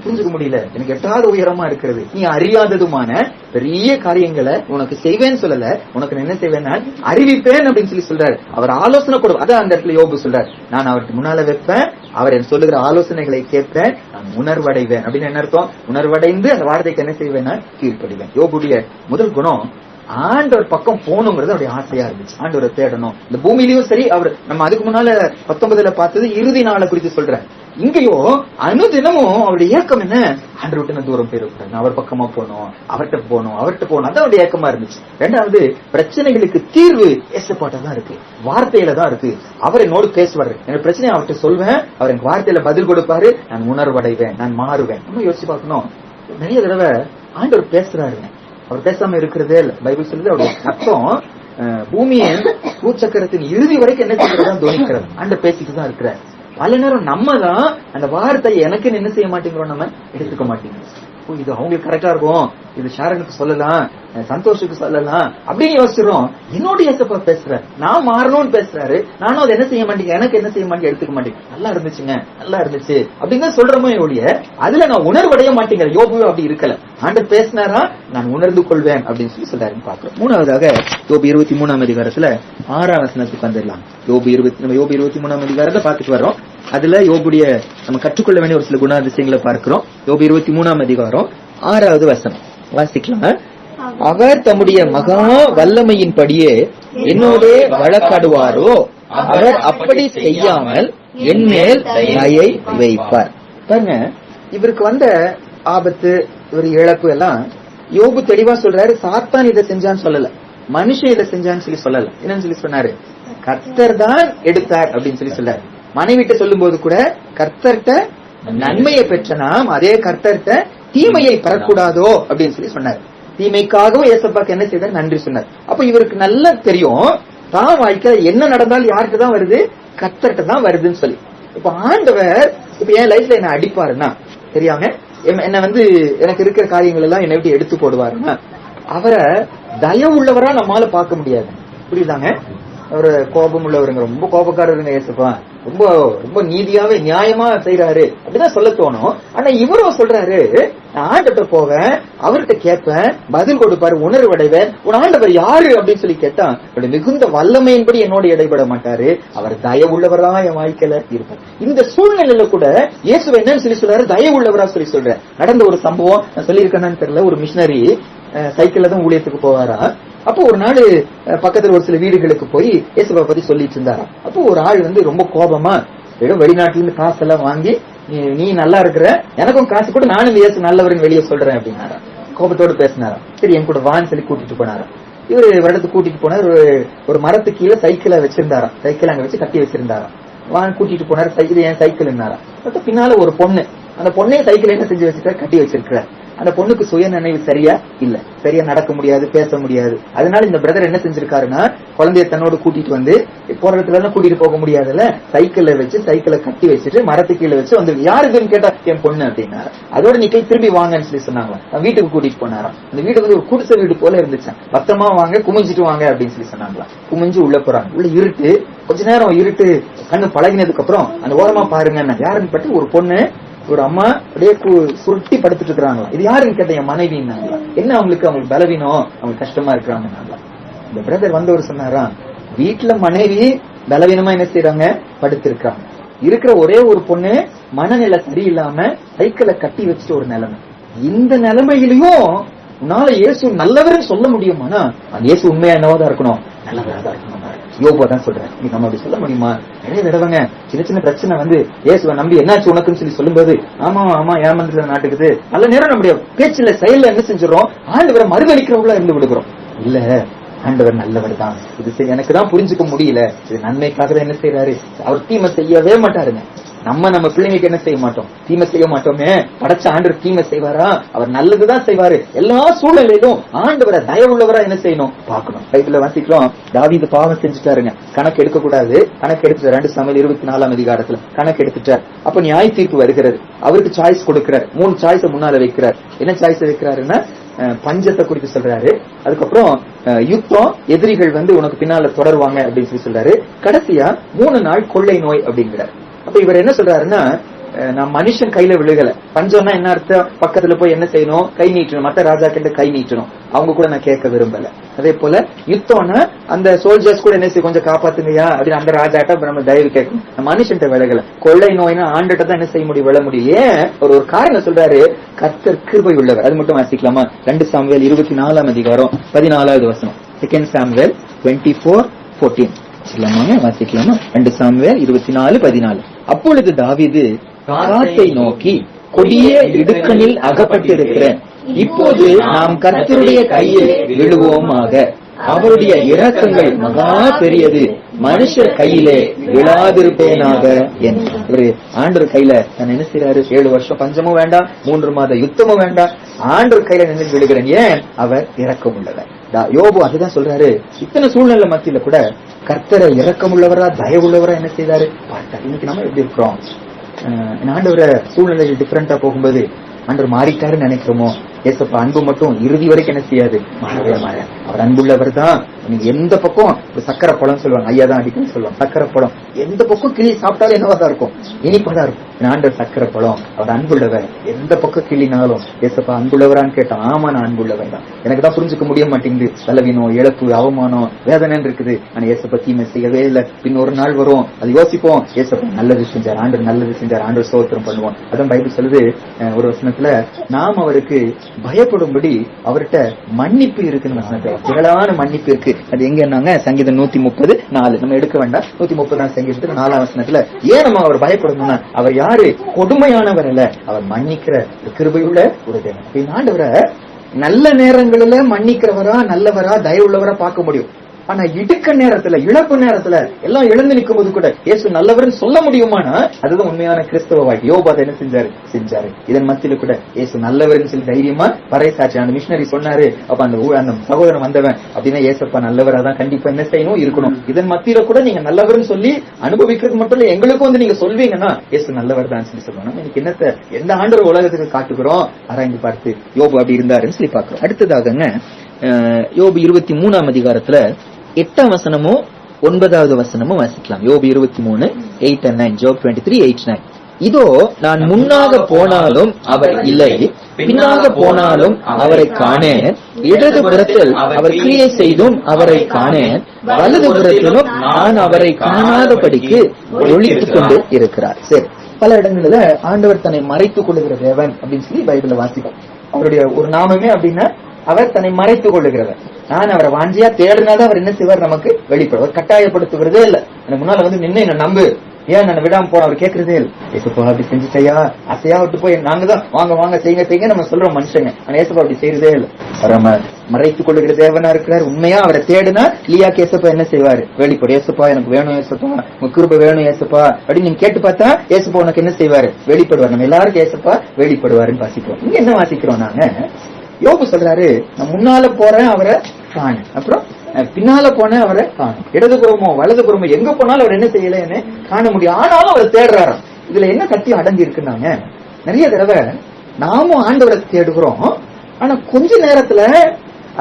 புரிஞ்சுக்க முடியல, எனக்கு எட்டாத உயரமா இருக்கிறது, நீ அறியாததுமான பெரிய காரியங்களை உனக்கு செய்வேன்னு சொல்லல, உனக்கு நான் என்ன செய்வேன்? நான் அறிவிப்பேன் அப்படின்னு சொல்லி சொல்றாரு. அவர் ஆலோசனை கொடுக்கும். அதான் அந்த இடத்துல யோபு சொல்றாரு, நான் அவருக்கு முன்னால வைப்பேன், அவர் என் சொல்லுகிற ஆலோசனைகளை கேட்பேன், நான் உணர்வடைவேன். அப்படின்னு என்ன அர்த்தம்? உணர்வடைந்து அந்த வார்த்தைக்கு என்ன செய்வேன்? நான் கீழ்ப்படிவேன். யோபுடைய முதல் குணம் ஆண்டவர் பக்கம் போகணுங்கிறது அவருடைய ஆசையா இருந்துச்சு. ஆண்டவரை தேடணும். இந்த பூமியிலயும் சரி, அவர் நம்ம அதுக்கு முன்னால 19 பார்த்தது இறுதி நாளை குறித்து சொல்ற. இங்கேயோ அனுதினமும் அவருடைய ஏக்கம் என்ன? ஆண்டவர் விட்டு நான் தூரம் போயிடக்கூடாது, அவர் பக்கமா போகணும், அவர்கிட்ட போகணும், அதான் அவருடைய ஏக்கமா இருந்துச்சு. ரெண்டாவது, பிரச்சனைகளுக்கு தீர்வு ஏசப்பாட்ட தான் இருக்கு, வார்த்தையில தான் இருக்கு. அவர் என்னோடு பேசுவாரு, எனக்கு பிரச்சனையை அவர்கிட்ட சொல்வேன், அவர் எனக்கு வார்த்தையில பதில் கொடுப்பாரு, நான் உணர்வடைவேன், நான் மாறுவேன். நம்ம யோசிச்சு பார்க்கணும். நிறைய தடவை ஆண்டவர் பேசுறாருங்க, அவர் பேசாம இருக்கிறதே இல்ல. பைபிள் சொல்லுது அவருடைய சத்தம் பூமியின் பூச்சக்கரத்தின் இறுதி வரைக்கும் என்ன செய்யறதா தோணிக்கிறது. ஆண்டவர் பேசிட்டு தான் இருக்கிறார். பல நேரம் நம்ம தான் அந்த வார்த்தையை எனக்கு என்ன செய்ய மாட்டேங்கிறோம், நம்ம எடுத்துக்க மாட்டேங்கிறோம். இது அவங்களுக்கு கரெக்டா இருக்கும், இது ஷாரனுக்கு சொல்லலாம், சந்தோஷுக்கு சொல்லலாம் அப்படின்னு யோசிச்சிடும். என்னோட ஏசப்பா பேசுறாரு, நான் மாறணும்னு பேசுறாரு, நானும் அதை என்ன செய்ய மாட்டேங்க, எனக்கு என்ன செய்ய மாட்டேங்க, எடுத்துக்க மாட்டேங்க. நல்லா இருந்துச்சுங்க, நல்லா இருந்துச்சு அப்படின்னு தான் சொல்றோமே ஒழிய அதுல நான் உணர்வடைய மாட்டேங்கிறேன். யோபு அப்படி இருக்கல. ஆண்டவர் பேசினாரா, நான் உணர்ந்து கொள்வேன் அப்படின்னு சொல்லி சொல்றாருன்னு பாக்குறோம். மூணாவதாக யோபு 23ஆம் அதிகாரத்துல 6ஆம் வசனத்துக்கு வந்துடலாம். யோபு 23ஆம் அதிகாரத்தை பார்த்துட்டு வரோம். அதுல யோபுடைய நம்ம கற்றுக்கொள்ள வேண்டிய ஒரு சில குணாதிசயங்களை பார்க்கிறோம். யோபு 23ஆம் அதிகாரம் 6வது வசனம் வாசிக்கலாம். அவர் தம்முடைய மகா வல்லமையின் படியே என்னோடே வழக்காடுவாரோ, அவர் அப்படி செய்யாமல் என் மேல் தயை வைப்பார். பாருங்க, இவருக்கு வந்த ஆபத்து, இவர் இழப்பு எல்லாம் யோபு தெளிவா சொல்றாரு. சாத்தான் இதை செஞ்சான்னு சொல்லல, மனுஷன் இதை செஞ்சான்னு சொல்லி சொல்லல. என்னன்னு சொல்லி சொன்னாரு? கர்த்தர் தான் எடுத்தார் அப்படின்னு சொல்லி சொல்றாரு. மனைவிட்ட சொல்லும் போது கூட கர்த்தர்ட்ட நன்மையை பெற்ற நாம் அதே கர்த்தர்ட்ட தீமையை பெறக்கூடாதோ அப்படின்னு சொல்லி சொன்னார். தீமைக்காகவும் ஏசப்பாக்கு என்ன செய்தார்? நன்றி சொன்னார். அப்ப இவருக்கு நல்லா தெரியும், தான் வாழ்க்கை என்ன நடந்தாலும் யாருக்கு தான் வருது? கர்த்தர்ட்ட தான் வருதுன்னு சொல்லி. இப்ப ஆண்டவர் இப்ப என் லைஃப்ல என்ன அடிப்பாருன்னா, தெரியாம என்ன எனக்கு இருக்கிற காரியங்கள் எல்லாம் என்னை விட்டு எடுத்து போடுவாருன்னா, அவரை தயவு உள்ளவரா நம்மளால பார்க்க முடியாது. புரியுதாங்க? ஒரு கோபம் உள்ளவருங்க, ரொம்ப கோபக்காரருங்க ஏசப்பா, ரொம்ப ரொம்ப நீதியாவே நியாயமா செய்யறாரு அப்படிதான் சொல்ல தோணும். ஆனா இவரும் சொல்றாரு, நான் ஆண்டவர்கிட்ட போவேன், அவர்கிட்ட கேட்பேன், பதில் கொடுப்பாரு, உணர்வடைவேன். ஒரு ஆண்டவர் யாரு அப்படின்னு சொல்லி கேட்டா, மிகுந்த வல்லமையின்படி என்னோட இடைபட மாட்டாரு, அவர் தயவுள்ளவரா என் வாழ்க்கையில இருப்பார். இந்த சூழ்நிலையில கூட இயேசுவை என்னன்னு சொல்லி சொல்றாரு? தயவுள்ளவரா சொல்லி சொல்ற. நடந்த ஒரு சம்பவம் நான் சொல்லியிருக்கேன்னு தெரியல. ஒரு மிஷினரி சைக்கிள்ல தான் ஊழியத்துக்கு போவாரா. அப்போ ஒரு நாள் பக்கத்துல ஒரு சில வீடுகளுக்கு போய் இயேசுவை பத்தி சொல்லிட்டு இருந்தாரா. அப்போ ஒரு ஆள் ரொம்ப கோபமா, ஏதோ வெளிநாட்டுல இருந்து காசெல்லாம் வாங்கி, நீ நல்லா இருக்கிற, எனக்கும் காசு கூட, நானும் இயேசு நல்லவர்னு வெளியே சொல்றேன் அப்படின்னாரா. கோபத்தோடு பேசினாரா. சரி என் கூட வான்னு சொல்லி கூட்டிட்டு போனாரா. இவரு இடத்துக்கு கூட்டிட்டு போனார். ஒரு மரத்து கீழே சைக்கிளை வச்சிருந்தாராம், சைக்கிள் அங்க வச்சு கட்டி வச்சிருந்தாராம். வான் கூட்டிட்டு போனாரு. இது என் சைக்கிள்னாரா. பின்னால ஒரு பொண்ணு, அந்த பொண்ணே சைக்கிள் என்ன செஞ்சு வச்சிருக்காரு? கட்டி வச்சிருக்கிறார். அந்த பொண்ணுக்கு சுய நினைவு சரியா இல்ல, சரியா நடக்க முடியாது, பேச முடியாது. அதனால இந்த பிரதர் என்ன செஞ்சிருக்காருன்னா, குழந்தைய தன்னோடு கூட்டிட்டு வந்து போற இடத்துல எல்லாம் கூட்டிட்டு போக முடியாதுல்ல, சைக்கிளை வச்சு சைக்கிளை கட்டி வச்சுட்டு மரத்து கீழே வச்சு வந்து யாருக்குன்னு கேட்டா என் பொண்ணு அப்படின்னாரு. அதோட நீ திரும்பி வாங்கன்னு சொல்லி சொன்னாங்களா. வீட்டுக்கு கூட்டிட்டு போனாராம். அந்த வீடு வந்து ஒரு குடிசை வீடு போல இருந்துச்சான். பத்திரமா வாங்க, குமிஞ்சிட்டு வாங்க அப்படின்னு சொல்லி சொன்னாங்களா. குமிஞ்சு உள்ள போறாங்க. உள்ள இருட்டு, கொஞ்ச நேரம் இருட்டு கண்ணு பழகினதுக்கு அப்புறம் அந்த ஓரமா பாருங்க யாருன்னு பற்றி ஒரு பொண்ணு ஒரு அம்மா அப்படியே சுருட்டி படுத்துட்டு இருக்கிறாங்களா. இது யாருன்னு கேட்ட என் மனைவின்னாங்களா. என்ன அவங்களுக்கு பலவீனம், அவங்களுக்கு கஷ்டமா இருக்கிறாங்கன்னாங்களா. இந்த பிரதர் வந்தவர் சொன்னாரா, வீட்டுல மனைவி பலவீனமா என்ன செய்யறாங்க, படுத்திருக்காங்க. இருக்கிற ஒரே ஒரு பொண்ணு மனநிலை சரியில்லாம சைக்கிளை கட்டி வச்சுட்டு ஒரு நிலைமை. இந்த நிலைமையிலையும் உன்னால இயேசு நல்லவர்னு சொல்ல முடியுமானா, அந்த இயேசு உண்மையா என்னவாதான் இருக்கணும், நல்லவரா தான் இருக்கணும். யோபு தான் சொல்றேன், நீ நம்ம அப்படி சொல்ல முடியுமா? நிறைய தடவைங்க சின்ன சின்ன பிரச்சனை வந்து இயேசுவை நம்பி என்னாச்சு உனக்குன்னு சொல்லி சொல்லும்போது ஆமா ஆமா ஏமாந்துல நாட்டுக்குது நல்ல நேரம் நம்முடைய பேச்சுல செயல்ல என்ன செஞ்சிடறோம், ஆண்டவரை மறுதளிக்கிறவங்களா இருந்து விடுகிறோம். இல்ல, ஆண்டவர் நல்லவர் தான், இது சரி எனக்கு தான் புரிஞ்சுக்க முடியல, இது நன்மைக்காக தான் என்ன செய்யறாரு. அவர் தீமை செய்யவே மாட்டாருங்க. நம்ம பிள்ளைங்களுக்கு என்ன செய்ய மாட்டோம், தீமை செய்ய மாட்டோமே. படைச்ச ஆண்டவர் தீமை செய்வாரா? அவர் நல்லதுதான் செய்வாரு. எல்லா சூழ்நிலையிலும் ஆண்டவரை தயவுள்ளவரா என்ன செய்யணும் பார்க்கணும். பைபிள்ல வாசிக்கிறோம், தாவீது பாவம் செஞ்சுட்டாருங்க, கணக்கு எடுக்க கூடாது, கணக்கு எடுத்துட்டார். 2 சாமுவேல் 24ஆம் அதிகாரத்துல கணக்கு எடுத்துட்டார். அப்ப நியாய தீர்ப்பு வருகிறது, அவருக்கு சாய்ஸ் கொடுக்கிறார். 3 சாய்ஸ முன்னால வைக்கிறார். என்ன சாய்ஸ் வைக்கிறாருன்னா, பஞ்சத்தை குறித்து சொல்றாரு, அதுக்கப்புறம் யுத்தம், எதிரிகள் வந்து உனக்கு பின்னால தொடருவாங்க அப்படின்னு சொல்லி சொல்றாரு, கடைசியா 3 நாள் கொள்ளை நோய் அப்படிங்கிறார். அப்ப இவர் என்ன சொல்றாருன்னா, நான் மனுஷன் கையில விழுகல. பஞ்சம்னா என்ன அர்த்தம், பக்கத்துல போய் என்ன செய்யணும், கை நீட்டணும், மத்த ராஜா கிட்ட கை நீட்டணும், அவங்க கூட நான் கேட்க விரும்பல. அதே போல யுத்தம்னா அந்த சோல்ஜர்ஸ் கூட என்ன செய்ய, கொஞ்சம் காப்பாத்துங்கயா அப்படின்னு அந்த ராஜாட்ட நம்ம தயவு கேட்கணும். மனுஷன்ட்ட விலகல. கொள்ளை நோய்னா ஆண்டுகிட்ட தான் என்ன செய்ய முடியும், விழ முடியலையே. ஒரு காரணம் சொல்றாரு, கர்த்தர் கிருபை உள்ளவர். அது மட்டும் வாசிக்கலாமா? 2 சாமுவேல் 24ஆம் அதிகாரம் 14வது வசனம். 2 சாமுவேல் 24:14 வாசிக்கலாமா? 2 சாமுவேல் 24:14. அப்பொழுது தாவீது காத்தை நோக்கி, கொடிய இடுக்கணில் அகப்பட்டிருக்கிறேன், இப்போது நாம் கர்த்தருடைய கையில் விழுவோமாக, அவருடைய இரக்கங்கள் மகா பெரியது, மனுஷர் கையிலே விழாதிருப்பேனாக என்று. ஆண்டவர் கையில நான் என்ன செய்யறாரு, 7 வருஷம் பஞ்சமும் வேண்டாம், 3 மாத யுத்தமும் வேண்டாம், ஆண்டவர் கையில நின்று விழுகிறேன். ஏன்? அவர் இரக்கம் உள்ளவர். யோபு அதுதான் சொல்றாரு. இத்தனை சூழ்நிலை மத்தியில கூட கர்த்தரை இரக்கமுள்ளவரா தயவுள்ளவரா என்ன செய்தாரு பார்த்தாரு. இன்னைக்கு நம்ம எப்படி இருக்கிறோம்? ஆண்டவரை சூழ்நிலைகள் டிஃபரெண்டா போகும்போது ஆண்டவர் மாறிட்டாருன்னு நினைக்கிறோமோ? ஏசப்பா அன்பு மட்டும் இறுதி வரைக்கும் என்ன செய்யாது, மாறவே மாற. அவர் அன்புள்ளவர் தான். நீங்க எந்த பக்கம் சக்கரை பழம் சொல்லுவாங்க, ஐயா தான் அடிக்கணும் சொல்லுவாங்க, சக்கரை பழம் எந்த பக்கம் கிளி சாப்பிட்டாலும் என்னவாதான் இருக்கும், இனிப்பதா இருக்கும். ஆண்டவர் சக்கரை பழம், அவர் அன்புள்ளவர். எந்த பக்கம் கிளினாலும் ஏசப்பா அன்புள்ளவரான்னு கேட்டான். ஆமா, நான் அன்புள்ளவர் தான். எனக்கு தான் புரிஞ்சுக்க முடிய மாட்டேங்குது, பலவீனம், இழப்பு, அவமானம், வேதனை இருக்குது. ஆனா ஏசப்பா தீமை செய்யவே இல்லை. இன்னொரு நாள் வரும், அது யோசிப்போம், ஏசப்பா நல்லது செஞ்சார், ஆண்டவர் நல்லது செஞ்சார், ஆண்டவர் ஸ்தோத்திரம் பண்ணுவோம். அதான் பைபிள் சொல்லுது ஒரு வசனத்துல, நாம் அவருக்கு பயப்படும்படி அவர்கிட்ட மன்னிப்பு இருக்குன்னு வசனத்துல, திரளான மன்னிப்பு இருக்கு. அது எங்க என்னங்க, சங்கீதம் 130:4. நம்ம எடுக்க வேண்டாம், 130 சங்கீதத்துல 4ஆம் வசனத்துல. ஏன் நம்ம அவர் பயப்படணும்னா, அவர் யாரு, கொடுமையானவர் அல்ல, அவர் மன்னிக்கிற கிருபையுள்ள ஒரு தேவன். ஆண்டவரை நல்ல நேரங்களில மன்னிக்கிறவரா, நல்லவரா, தயவுள்ளவரா பார்க்க முடியும். ஆனா இடுக்க நேரத்துல, இழப்பு நேரத்துல எல்லாம் இழந்து நிற்கும் போது கூட இயேசு நல்லவர்னு சொல்ல முடியுமானா, அதுதான் உண்மையான கிறிஸ்தவ வாழ்க்கை. யோபு என்ன செஞ்சாரு. இதன் மத்தியில கூட இயேசு நல்லவர்னு சொல்லி தைரியமா பறைசாட்சி. அந்த மிஷினரி சொன்னாரு, அப்ப அந்த சகோதரன் வந்தவன் அப்படின்னா ஏசப்பா நல்லவரா தான் கண்டிப்பா என்ன செய்யணும், இருக்கணும். இதன் மத்தியில கூட நீங்க நல்லவர்னு சொல்லி அனுபவிக்கிறது மட்டும் இல்ல, எங்களுக்கும் வந்து நீங்க சொல்வீங்கன்னா இயேசு நல்லவர் தான் சொல்லி சொல்லணும். இன்னைக்கு என்னத்த எந்த ஆண்டவர் உலகத்துக்கு காட்டுகிறோம், ஆராய்ந்து பார்த்து யோபு அப்படி இருந்தாருன்னு சொல்லி பாக்குறோம். அடுத்ததாகங்க யோபு 23ஆம் அதிகாரத்துல 8ஆம் வசனமும் 9வது வசனமும் வாசிக்கலாம். யோபு 23:8 and 9. ஜோப் 23:8-9. இதோ நான் முன்னாக போனாலும் அவர் இல்லை, பின்னாக போனாலும் அவரை காணேன், இடது புறத்தில் அவர் கிரியை செய்தும் அவரை காணேன், வலது புறத்திலும் நான் அவரை காணாதபடிக்கு ஒளித்துக் கொண்டு இருக்கிறார். சரி, பல இடங்கள்ல ஆண்டவர் தன்னை மறைத்துக் கொள்ளுகிற தேவன் அப்படின்னு சொல்லி பைபிள்ல வாசிக்கும். அவருடைய ஒரு நாமமே அப்படின்னா அவர் தன்னை மறைத்துக் கொள்ளுகிறவர். நான் அவரை வாஞ்சியா தேடினாதான் அவர் என்ன செய்வார், நமக்கு வெளிப்படுவார். கட்டாயப்படுத்துகிறதே இல்ல. எனக்கு முன்னால வந்து நின்று என்ன நம்பு, ஏன் நான் விடாம போன அவர் கேட்கறதே இல்லை. ஏசப்பா அப்படி செஞ்சுட்டையா, அசையா விட்டு போய் நாங்க தான் வாங்க வாங்க செய்யுங்க நம்ம சொல்றோம் மனுஷங்க. ஆனா ஏசப்பா அப்படி செய்யறதே இல்லை. அவர் மறைத்துக் கொள்ளுகிற தேவனா இருக்கிறார். உண்மையா அவரை தேடுனா இல்லையா ஏசப்பா என்ன செய்வாரு, வெளிப்படும். ஏசப்பா எனக்கு வேணும், ஏசப்பா உங்க கிருபை வேணும் ஏசப்பா அப்படின்னு நீங்க கேட்டு பார்த்தா ஏசப்பா உனக்கு என்ன செய்வாரு, வெளிப்படுவார். நம்ம எல்லாருக்கும் ஏசப்பா வெளிப்படுவாருன்னு வாசிக்கிறோம். இங்க என்ன வாசிக்கிறோம் நாங்க, யோபு சொல்றாரு, நான் முன்னால போறேன் அவரை காண, அப்புறம் பின்னால போன அவரை காணும், இடதுபுறமோ வலதுபுறமோ எங்க போனாலும் அவர் என்ன செய்யலன்னு காண முடியும். ஆனாலும் அவர் தேடுறாரு. இதுல என்ன சத்தியம் அடங்கி இருக்குன்னாங்க, நிறைய தடவை நாமும் ஆண்டவரை தேடுகிறோம், ஆனா கொஞ்ச நேரத்துல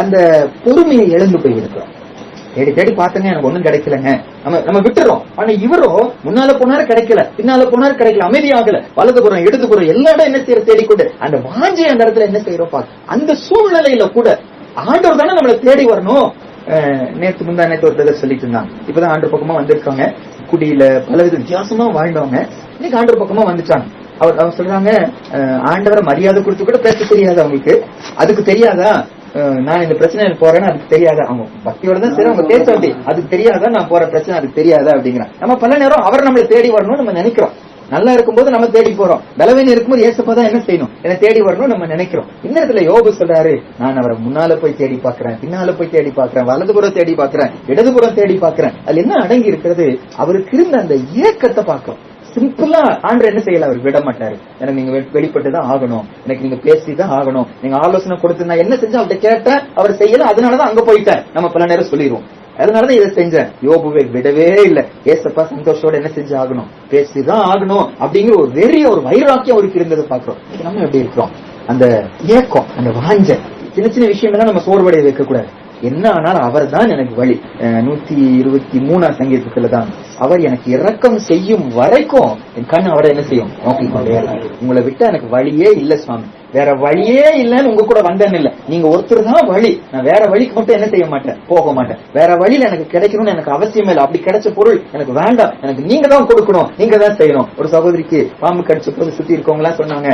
அந்த பொறுமையை இழந்து போய் இருக்கிறோம். தேடி தேடி பார்த்தங்க, எனக்கு ஒண்ணும் கிடைக்கலங்க, நம்ம விட்டுறோம். ஆனா இவரோ முன்னால போனாரு கிடைக்கல, பின்னால போனாரு கிடைக்கல, அமைதியாகல, வலதுபுறம் இடதுபுறம் எல்லா இடம் என்ன செய்யற தேடிக்கொண்டு அந்த வாஞ்சி அந்த இடத்துல என்ன செய்யறோம் பாக்க. அந்த சூழ்நிலையில கூட ஆண்டவர் தானே நம்மளை தேடி வரணும். நேற்று முந்தா நேற்று ஒரு பிரதர் சொல்லிட்டு இருந்தாங்க, இப்பதான் ஆண்டவர் பக்கமா வந்திருக்காங்க, குடியில பலவித வித்தியாசமா வாழ்ந்தவங்க இன்னைக்கு ஆண்டவர் பக்கமா வந்துட்டாங்க. அவங்க சொல்றாங்க, ஆண்டவரை மரியாதை கொடுத்து கூட பேச தெரியாது அவங்களுக்கு. அதுக்கு தெரியாதா நான் இந்த பிரச்சனை போறேன்னு அதுக்கு தெரியாதா? அவங்க பக்தியோட தான் சரி அவங்க பேச அப்படி, அதுக்கு தெரியாதா நான் போற பிரச்சனை அதுக்கு தெரியாதா அப்படிங்கிறாங்க. நம்ம பல நேரம் அவர் நம்மளை தேடி வரணும்னு நம்ம நினைக்கிறோம். நல்லா இருக்கும்போது நம்ம தேடி போறோம், பலவீனம் இருக்கும்போது ஏசப்பா தான் என்ன செய்யணும், என்ன தேடி வரணும் நம்ம நினைக்கிறோம். இந்த இடத்துல யோபு சொல்றாரு, நான் அவரை முன்னால போய் தேடி பாக்குறேன், பின்னால போய் தேடி பாக்குறேன், வலதுபுறம் தேடி பாக்குறேன், இடதுபுறம் தேடி பாக்குறேன். அதுல என்ன அடங்கி இருக்கிறது? அவருக்கு இருந்த அந்த ஏக்கத்தை பார்க்கிறோம். சிம்பிளா ஆண்டவர் என்ன செய்யல, அவர் விட மாட்டாரு. எனக்கு நீங்க வெளிப்பட்டுதான் ஆகணும், எனக்கு நீங்க பேசிதான் ஆகணும், நீங்க ஆலோசனை கொடுத்து நான் என்ன செஞ்சேன் அவர்கிட்ட கேட்டேன், அவர் செய்யல, அதனாலதான் அங்க போயிட்டேன் நம்ம பல நேரம் சொல்லிடுவோம். அதனாலதான் இதை செஞ்சேன். யோபுவை விடவே இல்லை. ஏசப்பா சந்தோஷோட என்ன செஞ்சு ஆகணும், பேசிதான் ஆகணும் அப்படிங்கிற ஒரு வெறிய ஒரு வைராக்கியம் அவருக்கு இருந்ததை பாக்குறோம். நம்ம எப்படி இருக்கிறோம்? அந்த ஏக்கம், அந்த வாஞ்ச, சின்ன சின்ன விஷயங்கள்லாம் நம்ம சோர்வடைய வைக்க கூடாது. என்ன ஆனாலும் அவர் தான் எனக்கு வழி. 123 சங்கீதத்துல தான், அவர் எனக்கு இரக்கம் செய்யும் வரைக்கும் என் கண் அவரை என்ன செய்யும், நோக்கிக்கொண்டே. உங்களை விட்டு எனக்கு வழியே இல்ல சுவாமி, வேற வழியே இல்லன்னு உங்க கூட வந்தேன்னு இல்ல, நீங்க ஒருத்தர் தான் வழி. நான் வேற வழிக்கு மட்டும் என்ன செய்ய மாட்டேன், போக மாட்டேன். வேற வழியில எனக்கு கிடைக்கணும்னு எனக்கு அவசியமே இல்லை. அப்படி கிடைச்ச பொருள் எனக்கு வேண்டாம், எனக்கு நீங்க தான் கொடுக்கணும், நீங்க தான் செய்யணும். ஒரு சகோதரிக்கு பாம்பு கடிச்ச போது சுத்தி இருக்கவங்க எல்லாம் சொன்னாங்க,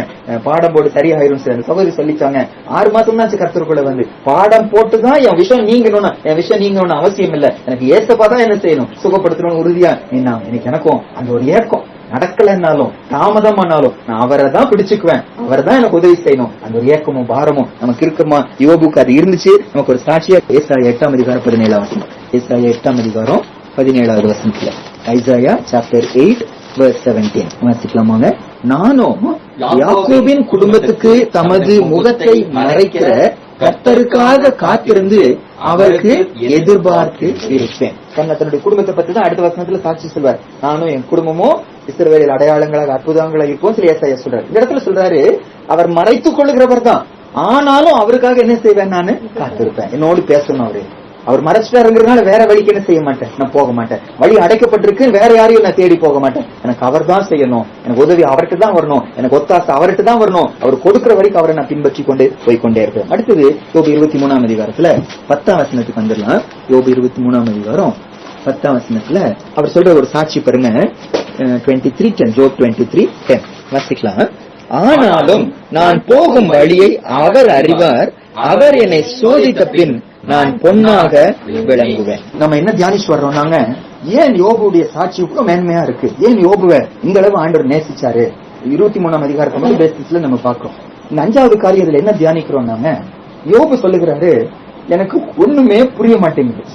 பாடம் போட்டு சரியாயிரும் சார். அந்த சகோதரி சொல்லிச்சாங்க, 6 மாசம் தான் கர்த்தருக்குள்ள வந்து பாடம் போட்டுதான் என் விஷயம் நீங்கணும்னா, என் விஷயம் நீங்கணும்னு அவசியம் இல்ல, எனக்கு ஏசப்பா தான் என்ன செய்யணும், சுகப்படுத்தணும்னு உறுதியா நின்னாங்க. எனக்கு எனக்கும் அந்த ஒரு ஏக்கம், நடக்கலன்னாலும் தாமதம் ஆனாலும் நான் அவரை தான் பிடிச்சுக்குவேன், அவர் தான் எனக்கு உதவி செய்யணும். அந்த ஒரு ஏக்கமும் பாரமும் நமக்கு இருக்குமா? யோபுக்கு அது இருந்துச்சு. நமக்கு ஒரு சாட்சியா ஏசாயா 8 அதிகாரம் 17 வசனம், ஏசாயா 8 அதிகாரம் 17 வசனத்துல, ஐசாயா சாப்டர் 8:17 வாசிக்கலாமாங்க. நானும் யாக்கோபின் குடும்பத்துக்கு தமது முகத்தை மறைக்கிற கர்த்தருக்காக காத்திருந்து அவருக்கு எதிர்பார்த்து இருப்பேன். தன்னுடைய குடும்பத்தை பத்தி தான் அடுத்த வசனத்துல சாட்சி சொல்வார். நானும் என் குடும்பமும் இஸ்ரவேலில் அடையாளங்களாக அற்புதங்களாக இருப்போம் சொல்லி ஏசாயா சொல்றாரு. இந்த இடத்துல சொல்றாரு, அவர் மறைத்துக் கொள்ளுகிறவர் தான், ஆனாலும் அவருக்காக என்ன செய்வேன், நான் காத்திருப்பேன், என்னோடு பேசணும். அவர் மறைச்சிட்டாருங்கிறதுனால வேற வழிக்கு என்ன செய்ய மாட்டேன், நான் போக மாட்டேன். வழி அடைக்கப்பட்டிருக்கு, வேற யாரையும் நான் தேடி போக மாட்டேன். எனக்கு அவர் தான் செய்யணும், எனக்கு உதவி அவர்கிட்ட தான் வரணும், எனக்கு ஒத்தாசை அவர்கிட்ட தான் வரணும். அவர் கொடுக்கிற வரைக்கும் அவரை நான் பின்பற்றி கொண்டே போய்கொண்டே இருப்பேன். அடுத்தது யோபு 23 அதிகாரத்துல 10 வசனத்துக்கு வந்துடலாம். யோபு 23 அதிகாரம் 10 வசனத்துல அவர் சொல்ற ஒரு சாட்சி பாருங்க. 23:10, ஜோப் 23:10 வாசிக்கலாம். ஆனாலும் நான் போகும் வழியை அவர் அறிவார், அவர் என்னை சோதித்த பின் நான் பொன்னாக விளங்குவேன். நம்ம என்ன தியானிச்சு வர்றோம் நாங்க, ஏன் யோபுடைய சாட்சி இவ்வளவு மேன்மையா இருக்கு, ஏன் யோபுவை இந்த அளவு ஆண்டவர் நேசிச்சாரு? 23 அதிகாரத்துல பேசிஸ்ல நம்ம பாக்குறோம். இந்த 5வது காரியத்துல என்ன தியானிக்கிறோம் நாங்க, யோபு சொல்லுகிறாரு, எனக்கு ஒண்ணுமே புரிய மாட்டேங்குது,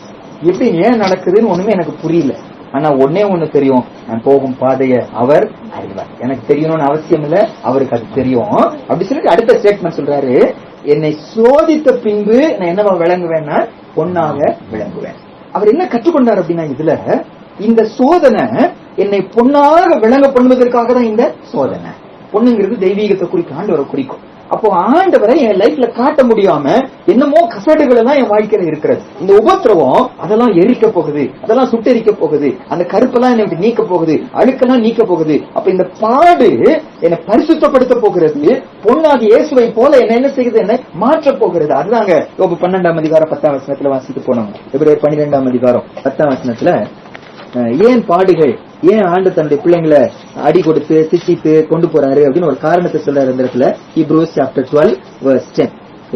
எப்படி ஏன் நடக்குதுன்னு ஒண்ணுமே எனக்கு புரியல. ஆனா ஒன்னே ஒண்ணு தெரியும், நான் போகும் பாதைய அவர் அறிவார். எனக்கு தெரியணும்னு அவசியம் இல்ல, அவருக்கு அது தெரியும். அப்படி சொல்லிட்டு அடுத்த ஸ்டேட்மெண்ட் சொல்றாரு, என்னை சோதித்த பின்பு நான் என்னவா விளங்குவேன்னா பொன்னாக விளங்குவேன். அவர் என்ன கற்றுக்கொண்டார் அப்படின்னா, இதுல இந்த சோதனை என்னை பொன்னாக விளங்க பண்ணுவதற்காக தான் இந்த சோதனை. பொண்ணுங்கிறது தெய்வீகத்தை குறிக்கும், ஆண்டவரை குறிக்கும். அப்போ ஆண்டவரை என் லைஃப்ல காட்ட முடியாம என்னமோ கசடுகள் எல்லாம் என் வாழ்க்கையில இருக்கிறது. இந்த உபத்திரவம் அதெல்லாம் எரிக்க போகுது, அதெல்லாம் சுட்டெரிக்க போகுது, அந்த கருப்பெல்லாம் என்னை நீக்க போகுது, அழுக்கெல்லாம் நீக்க போகுது. அப்ப இந்த பாடு என்னை பரிசுத்தப்படுத்த போகிறது, பொன்னாகி இயேசுவை போல என்ன செய்யுது, என்னை மாற்ற போகிறது. அதுதாங்க யோபு 12 அதிகாரம் 10 வசனத்துல வாசித்து போனோம். எபிரேயர் 12 அதிகாரம் 10 வசனத்துல ஏன் பாடுகள், ஏன் ஆண்டு தன்னுடைய பிள்ளைங்களை அடி கொடுத்து சிச்சித்து கொண்டு போறாரு அப்படின்னு ஒரு காரணத்தை சொல்றாரு. இந்த இடத்துல Hebrews chapter 12:10,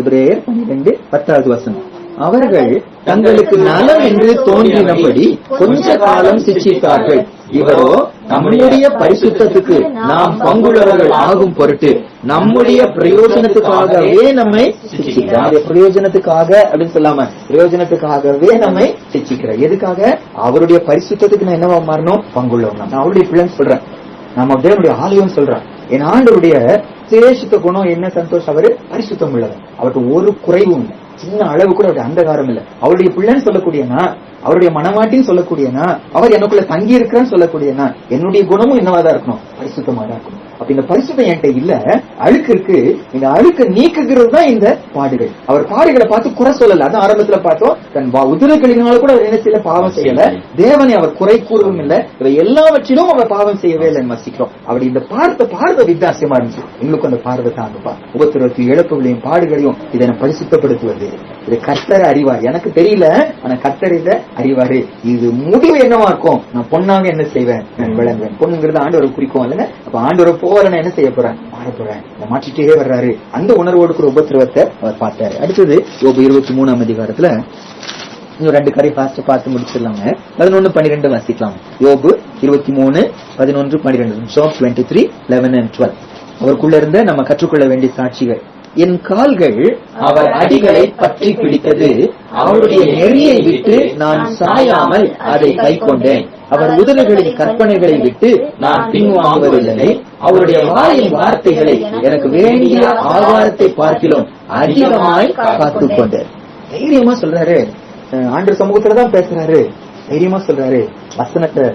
எபிரேயர் 12:10 வசனம். அவர்கள் தங்களுக்கு நலம் என்று தோன்றினபடி கொஞ்ச காலம் சிச்சித்தார்கள், இவரோ நம்முடைய பரிசுத்தத்துக்கு நாம் பங்குள்ளவர்கள் ஆகும் பொருட்டு நம்முடைய பிரயோஜனத்துக்காகவே நம்மை சிச்சிக்கிறார். பிரயோஜனத்துக்காக அப்படின்னு சொல்லாம பிரயோஜனத்துக்காகவே நம்மை சிச்சிக்கிறார். எதுக்காக? அவருடைய பரிசுத்தத்துக்கு நான் என்னவா மாறணும், பங்குள்ளவங்க. நான் அவருடைய பிள்ளைன்னு சொல்றேன், நம்ம தேவனுடைய ஆலயம் சொல்றேன். என் ஆண்டவருடைய சிரேஷித்த குணம் என்ன, சந்தோஷம், அவரு பரிசுத்தம் உள்ளவர், அவருக்கு ஒரு குறைவும் இல்லை. சின்ன அளவு கூட அவருடைய அந்தகாரம் இல்ல. அவருடைய பிள்ளைன்னு சொல்லக்கூடியனா, அவருடைய மனவாட்டின்னு சொல்லக்கூடியனா, அவர் எனக்குள்ள தங்கி இருக்கிறான்னு சொல்லக்கூடியனா, என்னுடைய குணமும் என்னவாதான் இருக்கணும், பரிசுத்தமா தான் இருக்கணும். அப்ப இந்த பரிசுத்தம் என்கிட்ட இல்ல, அழுக்கு இருக்கு. இந்த அழுக்க நீக்குகிறது தான் இந்த பாடுகள். அவர் பாடுகளை பார்த்து குறை சொல்லல. அதான் ஆரம்பத்துல பார்த்தோம், தன் உதிரைகளினால கூட அவர் என்ன செய்யல, பாவம் செய்யல. தேவனை அவர் குறை கூறவும் இல்லை. இவை எல்லாவற்றிலும் அவர் பாவம் செய்யவே இல்லைன்னு வசிக்கிறோம். அப்படி இந்த பார்வை வித்தியாசமா இருந்துச்சு. எங்களுக்கு அந்த பார்வை தாங்கப்பா, உபத்திரவத்தையும் இழப்புகளையும் பாடுகளையும் இதனை பரிசுத்தப்படுத்துவது. இது கர்த்தர் அறிவார். எனக்கு தெரியல, ஆனா கர்த்தர் இதை அறிவாரு. இது முடிவு என்னவா இருக்கும், நான் பொண்ணாக என்ன செய்வேன், நான் விளங்குவேன். பொண்ணுங்கிறது ஆண்டவரை குறிக்கும் இல்லைங்க. அப்ப ஆண்டவரை போல நான் என்ன செய்ய போறேன், மாற போறேன். மாற்றிட்டே வர்றாரு. அந்த உணர்வோடு கூட உபத்திரவத்தை அவர் பார்த்தாரு. அடுத்தது யோபு 23ஆம் அதிகாரத்துல இன்னும் 2 காரியம் ஃபாஸ்ட் பார்த்து முடிச்சிடலாங்க. 11-12 வாசிக்கலாம். யோபு 23:11-12. Job 23:11 and 12. அவருக்குள்ள இருந்த நம்ம கற்றுக்கொள்ள வேண்டிய சாட்சிகள். என் கால்கள் அவர் அடிகளை பற்றி பிடித்தது, அவருடைய நெறியை விட்டு நான் சாயாமல் அதை கை கொண்டேன். அவர் உதடுகளின் கற்பனைகளை விட்டு நான் பின்வாங்குவதில்லை. அவருடைய வாயின் வார்த்தைகளை எனக்கு வேண்டிய ஆகாரத்தை பார்க்கிலும் அதிகமாய் காத்துக் கொண்டேன். தைரியமா சொல்றாரு, ஆண்டவர் சமூகத்துலதான் பேசுறாரு. தைரியமா சொல்றாரு, வசனத்தை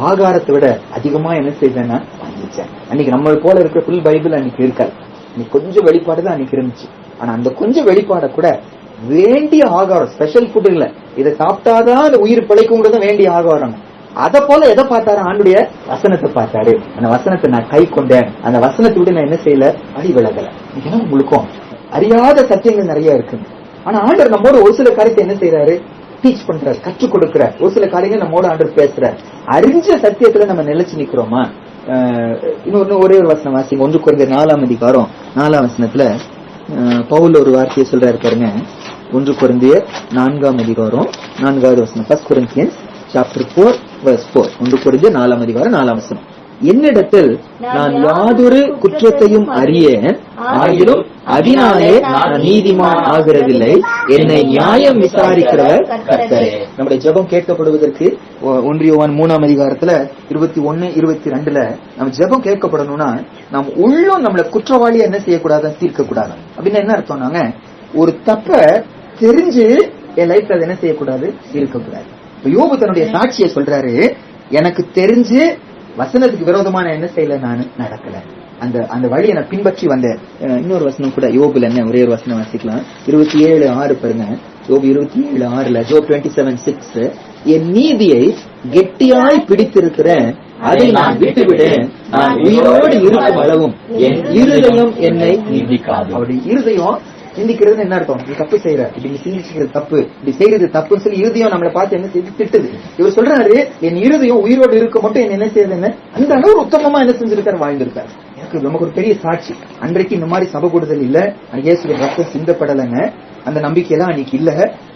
ஆகாரத்தை விட அதிகமா என்ன செய்வேன்னா வாங்கிச்சேன். அன்னைக்கு நம்ம போல இருக்கிற புல் பைபிள் அன்னைக்கு இருக்காது. இன்னைக்கு கொஞ்சம் வெளிப்பாடு தான் அன்னைக்கு இருந்துச்சு. ஆனா அந்த கொஞ்சம் வெளிப்பாட கூட வேண்டிய ஆகாரம், ஸ்பெஷல் ஃபுட் இல்ல, இதை சாப்பிட்டாதான் அந்த உயிர் பிழைக்குங்கிறது வேண்டிய ஆகாரம். அத போல எதை பார்த்தாரு, ஆண்டுடைய வசனத்தை பார்த்தாரு. அந்த வசனத்தை நான் கை கொண்டேன். அந்த வசனத்தை விட நான் என்ன செய்யல, அடி விலகல. ஏன்னா உங்களுக்கும் அறியாத சத்தியங்கள் நிறைய இருக்கு. ஆனா ஆண்டவர் நம்மோட ஒரு சில காரியத்தை என்ன செய்யறாரு, டீச் பண்றாரு, கற்றுக் கொடுக்கிறார். ஒரு சில காரியங்கள் நம்மோட ஆண்டவர் பேசுறாரு. அறிஞ்ச சத்தியத்துல நம்ம நிலைச்சு நிக்கிறோமா? இன்னொன்னு ஒரே ஒரு வசனம் வாசிங்க. 1 Corinthians 4ஆம் அதிகாரம் 4ஆம் வசனத்துல பவுல் ஒரு வார்த்தையை சொல்றாரு பாருங்க. 1 Corinthians 4ஆம் அதிகாரம் 4வது வசனம். 1 Corinthians chapter 4 verse 4. 1 Corinthians 4ஆம் அதிகாரம் 4ஆம் வசனம். என்னிடத்தில் நான் யாதொரு குற்றத்தையும் அறியேன், ஆகிலும் அதனாலே நான் நீதிமான் ஆகிறதில்லை. என்னை நியாயம் விசாரிக்கிறவர் கர்த்தரே. நம்முடைய ஜெபம் கேட்கப்படுவதற்கு 1 யோவான் 3ஆம் அதிகாரத்துல 21-22 நம்ம ஜெபம் கேட்கப்படணும்னா நாம் உள்ளும் நம்மள குற்றவாளியா என்ன செய்யக்கூடாது, தீர்க்க கூடாது. அப்படின்னு என்ன அர்த்தம்னாங்க, ஒரு தப்ப தெரிஞ்சு என் லைஃப்ல அதை என்ன செய்யக்கூடாது, இருக்கக்கூடாது. யோபு தன்னுடைய சாட்சியை சொல்றாரு, எனக்கு தெரிஞ்சு வசனத்துக்கு விரோதமான என்ன செய்யல, நான் நடக்கல, அந்த வழியை நான் பின்பற்றி வந்தேன். இன்னொரு வசனம் கூட யோபுல என்ன, ஒரே ஒரு வசனம் வாசிக்கலாம். 27:6 பாருங்க. யோபு 27:6, Job 27:6. என் நீதியை கெட்டியாய் பிடித்திருக்கிறேன், அதை நான் விட்டுவிடேன். நான் உயிரோடு இருக்கும் அளவும் என் இருதயம் என்னை நிந்திக்காது. அவருடைய இருதயம் சிந்திக்கிறது என்ன அர்த்தம், நீ தப்பு செய்யற, இப்படி சிந்திக்கிறது தப்பு, இப்படி செய்யறது தப்புன்னு சொல்லி இருதயம் நம்மளை பார்த்து என்ன செய்து திட்டுது. இவர் சொல்றாரு, என் இருதயம் உயிரோடு இருக்க மட்டும் என்ன செய்யறது, என்ன அந்த அளவு உத்தமமா என்ன செஞ்சிருக்காரு, வாழ்ந்திருக்காரு. நமக்கு ஒரு பெரிய சாட்சி. அன்றைக்கு இந்த மாதிரி சபை கூடுதல் இல்ல, இயேசுவின் ரத்தம் சிந்தப்படலைங்க, அந்த நம்பிக்கையெல்லாம் அன்னைக்கு இல்ல.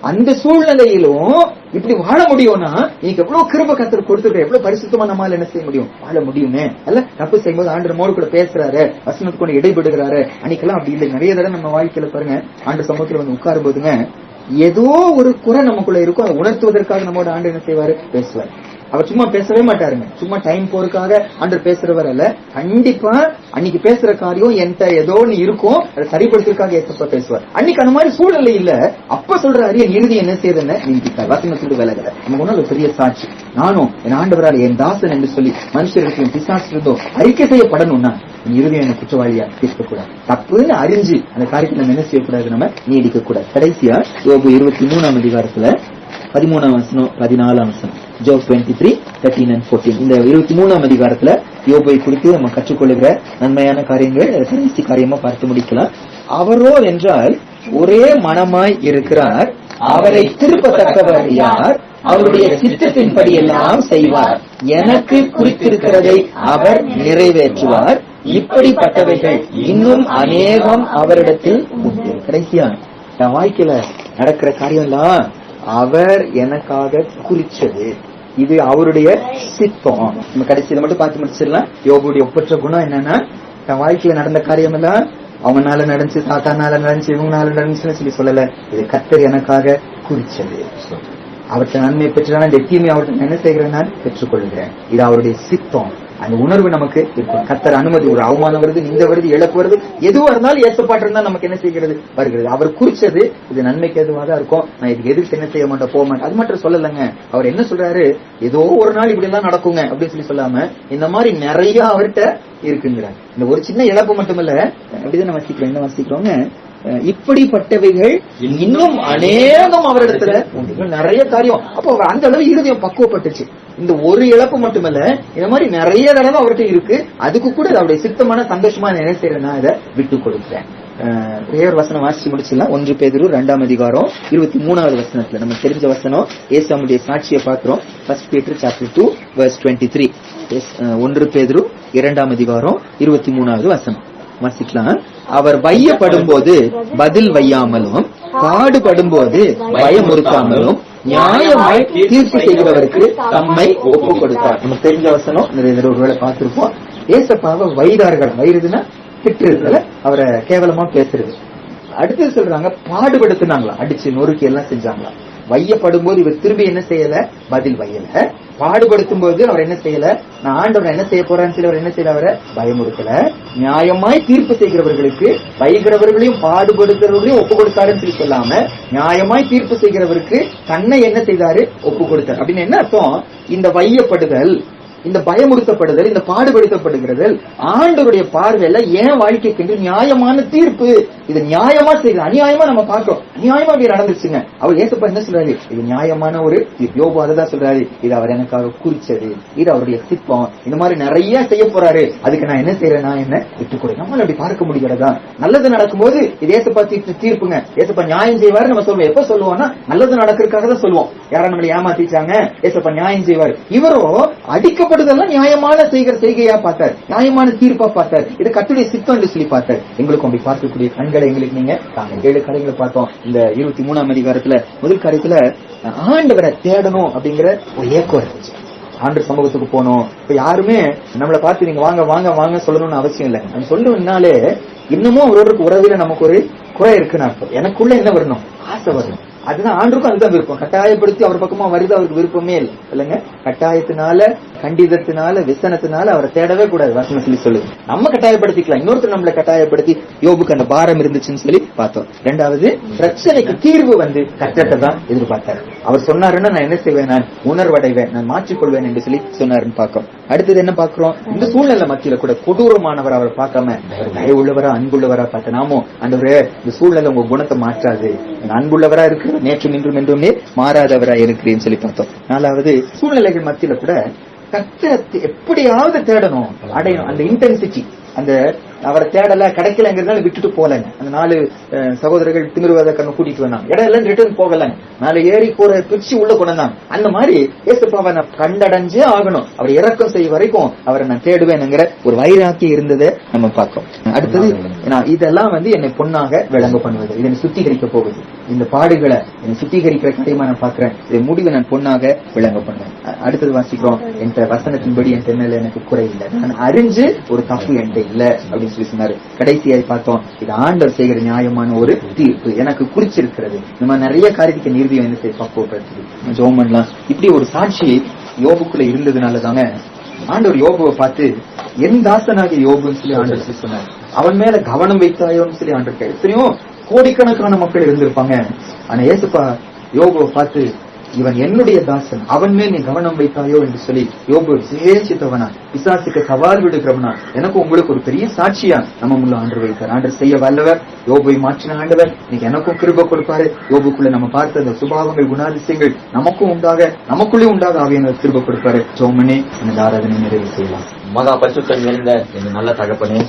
அந்த சூழ்நிலையிலும் இப்படி வாழ முடியும்னா நீங்க எவ்வளவு கிருபை கர்த்தர் கொடுத்துருக்க, எவ்வளவு பரிசுத்தமா நம்மால என்ன செய்ய முடியும், வாழ முடியுமே. அல்ல தப்பு செய்யும்போது ஆண்டவர் மோடு கூட பேசுறாரு, வசனத்துக்கு கொண்டு இடைபடுகிறாரு. அன்னைக்கெல்லாம் அப்படி இல்லை. நிறைய தடவை நம்ம வாழ்க்கையில பாருங்க, ஆண்டு சமூகத்துல வந்து உட்காரும் போதுங்க ஏதோ ஒரு குறை நமக்குள்ள இருக்கும், அதை உணர்த்துவதற்காக நம்மோட ஆண்டு என்ன செய்வாரு, பேசுவார். அவர் சும்மா பேசவே மாட்டாருங்க, சும்மா டைம் போறதுக்காக ஆண்டவர் பேசுறவர் அல்ல. கண்டிப்பா அன்னைக்கு பேசுற காரியம் என்கிட்ட ஏதோ ஒண்ணு இருக்கும், அதை சரிப்படுத்துறதுக்காக ஏசப்பா பேசுவார். அன்னைக்கு அந்த மாதிரி சூழ்நிலை இல்ல. அப்ப சொல்றாரு, என் இறுதி என்ன செய்யறதுன்னு நீதிக்கார், வசனத்தோடு விலகல. நமக்கு ஒன்னும் ஒரு பெரிய சாட்சி. நானும் என் ஆண்டவரால் என் தாசன் என்று சொல்லி மனுஷர்களுக்கு பிசாசு இருந்தோ அறிக்கை செய்யப்படணும்னா இறுதியும் என்ன குற்றவாளியா இருக்கக்கூடாது. தப்புன்னு அறிஞ்சு அந்த காரியத்தை நம்ம என்ன செய்யக்கூடாது, நம்ம நீடிக்க கூடாது. கடைசியா யோபு 23ஆம் அதிகாரத்துல 13ஆம் வசனம் 14ஆம் வசனம். Job 23:13 and 14. இந்த 23ஆம் அதிகாரத்துல யோபை குறித்து நம்ம கற்றுக்கொள்ளுகிற நன்மையான காரியங்கள் கடைசி காரியமா பார்த்து முடிக்கலாம். அவரோ என்றால் ஒரே மனமாய் இருக்கிறார், அவரை திருப்பத்தக்கவர் யார், அவருடைய சித்தத்தின்படி எல்லாம் செய்வார், எனக்கு குறித்திருக்கிறதை அவர் நிறைவேற்றுவார், இப்படிப்பட்டவைகள் இன்னும் அநேகம் அவரிடத்தில் உண்டு. கடைசியா என் வாழ்க்கையில நடக்கிற காரியம்லாம் அவர் எனக்காக குறிச்சது, இது அவருடைய சித்தம். நம்ம கடைசியில மட்டும் பார்த்து முடிச்சிடலாம். யோபுடைய ஒப்பற்ற குணம் என்னன்னா, என் வாழ்க்கையில நடந்த காரியம் எல்லாம் அவங்கனால நடந்துச்சு, சாத்தானால நடந்துச்சு, இவங்கனால நடந்துச்சுன்னு சொல்லி சொல்லல. இது கர்த்தர் எனக்காக குறிச்சது. அவர்கிட்ட நன்மை பெற்றான இந்த தீமை அவர்கிட்ட என்ன செய்கிறேன், நான் பெற்றுக்கொள்கிறேன். இது அவருடைய சித்தம். அந்த உணர்வு நமக்கு இருக்கும். கர்த்தர் அனுமதி, ஒரு அவமானம் வருது, நிந்த வருது, இழப்பு வருது, எதுவா இருந்தாலும் ஏசப்பாட்டு இருந்தா நமக்கு என்ன செய்கிறது வருகிறது. அவர் குறிச்சது இது நன்மைக்கு எதுவாக தான் இருக்கும். நான் இதுக்கு எதிர்த்து என்ன செய்ய மாட்டேன், போக மாட்டேன். அது மட்டும் சொல்லலைங்க. அவர் என்ன சொல்றாரு, ஏதோ ஒரு நாள் இப்படி எல்லாம் நடக்குங்க அப்படின்னு சொல்லாம இந்த மாதிரி நிறைய அவர்கிட்ட இருக்குங்கிறார். இந்த ஒரு சின்ன இழப்பு மட்டுமல்ல, அப்படிதான் நம்ம வாசிக்கிறோம். என்ன வாசிக்கிறோங்க, இப்படிப்பட்டவைகள் இன்னும் அநேகம் அவரிடத்துல நிறைய காரியம். அப்போ அந்த அளவு இருதயம் பக்குவப்பட்டுச்சு. இந்த ஒரு இழப்பு மட்டுமல்ல, இந்த மாதிரி நிறைய தடவை அவர்கிட்ட இருக்கு. அதுக்கு கூட அவருடைய சித்தமான சந்தோஷமா என்ன செய்யறேன்னா இதை விட்டு கொடுக்குறேன். வேறு வசனம் வாசிச்சு முடிச்சிடலாம். 1 பேதுரு 2ஆம் அதிகாரம் 23வது வசனத்துல நம்ம தெரிஞ்ச வசனம், ஏசாமுடைய சாட்சியை பார்க்கிறோம். 1 Peter chapter 2 verse 23. 1 பேதுரு 2ஆம் அதிகாரம் 23வது வசனம் வாசிக்கலாம். அவர் வையப்படும் போது பதில் வையாமலும், பாடுபடும் போது பயமுறுத்தாமலும், நியாயமாய் தீர்ப்பு செய்கிறவருக்கு தம்மை ஒப்பு கொடுத்தார். நமக்கு தெரிஞ்ச வசனம், நிறைய ஒருவேளை பார்த்திருப்போம். ஏசப்பாவை வைதார்கள், வைருதுன்னா திட்டுறதுல அவரை கேவலமா பேசுறது. அடுத்து சொல்றாங்க பாடுபடுத்தினாங்களா, அடிச்சு நொறுக்கி எல்லாம் செஞ்சாங்களா. வையப்படும் போது இவர் திரும்பி என்ன செய்யல, பதில் வையல. பாடுபடுத்தும் போது அவர் என்ன செய்யல, நான் ஆண்டவர் என்ன செய்ய போறான்னு சொல்லி அவர் என்ன செய்யல, அவரை பயமுறுத்தல. நியாயமாய் தீர்ப்பு செய்கிறவர்களுக்கு, வைகிறவர்களையும் பாடுபடுத்துறவர்களையும் ஒப்பு கொடுத்தாருன்னு சொல்லி சொல்லாம, நியாயமாய் தீர்ப்பு செய்கிறவருக்கு தன்னை என்ன செய்தாரு, ஒப்பு கொடுத்தார். அப்படின்னு என்ன அர்த்தம், இந்த வையப்படுதல், இந்த பயமுறுத்தப்படுதல், இந்த பாடுபடுத்தப்படுகிறது ஆண்டவருடைய பார்வையில என் வாழ்க்கைக்கு நியாயமான தீர்ப்பு. இது நியாயமா செய்யுது, அநியாயமா நம்ம பார்க்கிறோம், அநியாயமா அப்படி நடந்துச்சுங்க. அவர் ஏசப்பா என்ன சொல்றாரு, இது நியாயமான ஒரு யோபு அதுதான் சொல்றாரு, இது அவர் எனக்காக குறிச்சது, இது அவருடைய சிற்பம், இந்த மாதிரி நிறைய செய்ய போறாரு, அதுக்கு நான் என்ன செய்யறேன், நான் என்ன விட்டு கொடு. நம்மளால அப்படி பார்க்க முடிகிறதா? நல்லது நடக்கும்போது இது ஏசப்பா தீர்ப்புங்க, ஏசப்பா நியாயம் செய்வாரு நம்ம சொல்லுவோம். எப்ப சொல்லுவோம்னா நல்லது நடக்கிறதுக்காக தான் சொல்லுவோம். யாரும் நம்மளை ஏமாத்திச்சாங்க, ஏசப்பா நியாயம் செய்வார். இவரோ அடிக்கப்படுதெல்லாம் நியாயமான செய்கையா பார்த்தார், நியாயமான தீர்ப்பா பார்த்தார். இது கர்த்தருடைய சித்தம் என்று சொல்லி பார்த்தார். எங்களுக்கும் அப்படி பார்க்கக்கூடிய கண்களை எங்களுக்கு நீங்க தாங்க. 7 காரியங்களை பார்த்தோம். இந்த 23ஆம் அதிகாரத்துல முதல் காரியத்துல ஆண்டவரை தேடணும் அப்படிங்கிற ஒரு ஏக்கம் இருந்துச்சு. ஆண்டு சமூகத்துக்கு போனோம். இப்ப யாருமே நம்மளை பார்த்து நீங்க வாங்க வாங்க வாங்க சொல்லணும்னு அவசியம் இல்லை. நம்ம சொல்லுனாலே இன்னமும் அவரோருக்கு உறவில நமக்கு ஒரு குறை இருக்குன்னு அர்த்தம். எனக்குள்ள என்ன வரணும், ஆசை வரணும். அதுதான் ஆண்டுக்கும் அதுதான் விருப்பம். கட்டாயப்படுத்தி அவர் பக்கமா வருது அவருக்கு விருப்பமே இல்லை இல்லைங்க. கட்டாயத்தினால, கண்டிதத்தினால, விசனத்தினால அவரை தேடவே கூடாது. வசனம் சொல்லி சொல்லுது. நம்ம கட்டாயப்படுத்திக்கலாம், இன்னொருத்தர் நம்மளை கட்டாயப்படுத்தி யோபுக்கு அந்த பாரம் இருந்துச்சுன்னு சொல்லி பார்த்தோம். 2வது பிரச்சனைக்கு தீர்வு கர்த்தரை தான் எதிர்பார்த்தாரு. அவர் சொன்னாருன்னா நான் என்ன செய்வேன், நான் உணர்வடைவேன், நான் மாற்றிக்கொள்வேன் என்று சொல்லி சொன்னாருன்னு பார்க்கிறோம். அடுத்தது என்ன பார்க்கிறோம், இந்த சூழ்நிலை மத்தியில கூட கொடூரமானவர் அவர் பார்க்காம தயவுள்ளவரா அன்புள்ளவரா பார்த்த நாமும் அந்த இந்த சூழ்நிலை உங்க குணத்தை மாற்றாது, அன்புள்ளவரா இருக்கு, நேற்று நின்றும் என்றுமே மாறாதவராய் இருக்கிறேன்னு சொல்லி பார்த்தோம். 4வது சூழ்நிலைகள் மத்தியில கூட கர்த்தரை எப்படியாவது தேடணும், அடையணும். அந்த இன்டென்சிட்டி, அந்த அவரை தேடல கிடைக்கலங்கிறதுனால விட்டுட்டு போலங்க. அந்த 4 சகோதரர்கள் திமிர்வாதக்காரன் கூட்டிட்டு வந்தாங்க, இடம் எல்லாம் ரிட்டர்ன் போகலங்க, மேல ஏறி போற பிரிச்சு உள்ள கொண்டாங்க. அந்த மாதிரி ஏசப்பாவை நான் கண்டடைஞ்சே ஆகணும், அவர் இறக்கம் செய்ய வரைக்கும் அவரை நான் தேடுவேன்ங்கிற ஒரு வைராக்கியம் இருந்ததை நம்ம பார்க்கோம். அடுத்தது இதெல்லாம் என்னை பொன்னாக விளங்க பண்ணுவது, இதை சுத்திகரிக்க போகுது. இந்த பாடுகளை என்னை சுத்திகரிக்கிற காரியமா நான் பாக்குறேன், இதை முடிவை நான் பொன்னாக விளங்க பண்ணுவேன். அடுத்தது வாசிக்கிறோம், என் வசனத்தின்படி என் மேல எனக்கு குறை இல்லை, நான் அறிஞ்சு ஒரு தப்பு என்கிட்ட இல்ல அப்படின்னு சொல்லி சொன்னாரு. கடைசியாய் பார்த்தோம், இது ஆண்டவர் செய்கிற நியாயமான ஒரு தீர்ப்பு, எனக்கு குறிச்சிருக்கிறது. நம்ம நிறைய காரியத்துக்கு நீதியை என்ன செய்ய பக்குவப்படுத்துது, ஜெபம் பண்ணலாம். இப்படி ஒரு சாட்சி யோபுக்குள்ள இருந்ததுனால தாங்க ஆண்டவர் யோபுவை பார்த்து என் தாசனாகிய யோபுன்னு சொல்லி ஆண்டவர் சொன்னார். அவன் மேல கவனம் வைத்தாயோன்னு சொல்லி ஆண்டவர். எத்தனையோ கோடிக்கணக்கான மக்கள் இருந்திருப்பாங்க, ஆனா ஏசப்பா யோபுவை பார்த்து இவன் என்னுடைய தாசன், அவன் மேல் நீ கவனம் வைத்தாயோ என்று சொல்லி யோபு விசேஷித்தவனா, பிசாசுக்கு சவால் விடுகிறவனா, எனக்கு உங்களுக்கு ஒரு பெரிய சாட்சியா நம்ம முள்ள ஆண்டு வைத்தார். ஆண்டு செய்ய வல்லவர், யோபுவை மாற்றின ஆண்டவர் இன்னைக்கு எனக்கும் கிருபை கொடுப்பாரு. யோபுக்குள்ள நம்ம பார்த்த அந்த சுபாவங்கள், குணாதிசயங்கள் நமக்கும் உண்டாக, நமக்குள்ளே உண்டாக ஆவியானவர் கிருபை கொடுப்பாரு. ஜெபமனே இந்த ஆராதனை நிறைவு செய்யலாம். மகா பரிசுத்தம் நிறைந்த எங்க நல்ல தகப்பனே,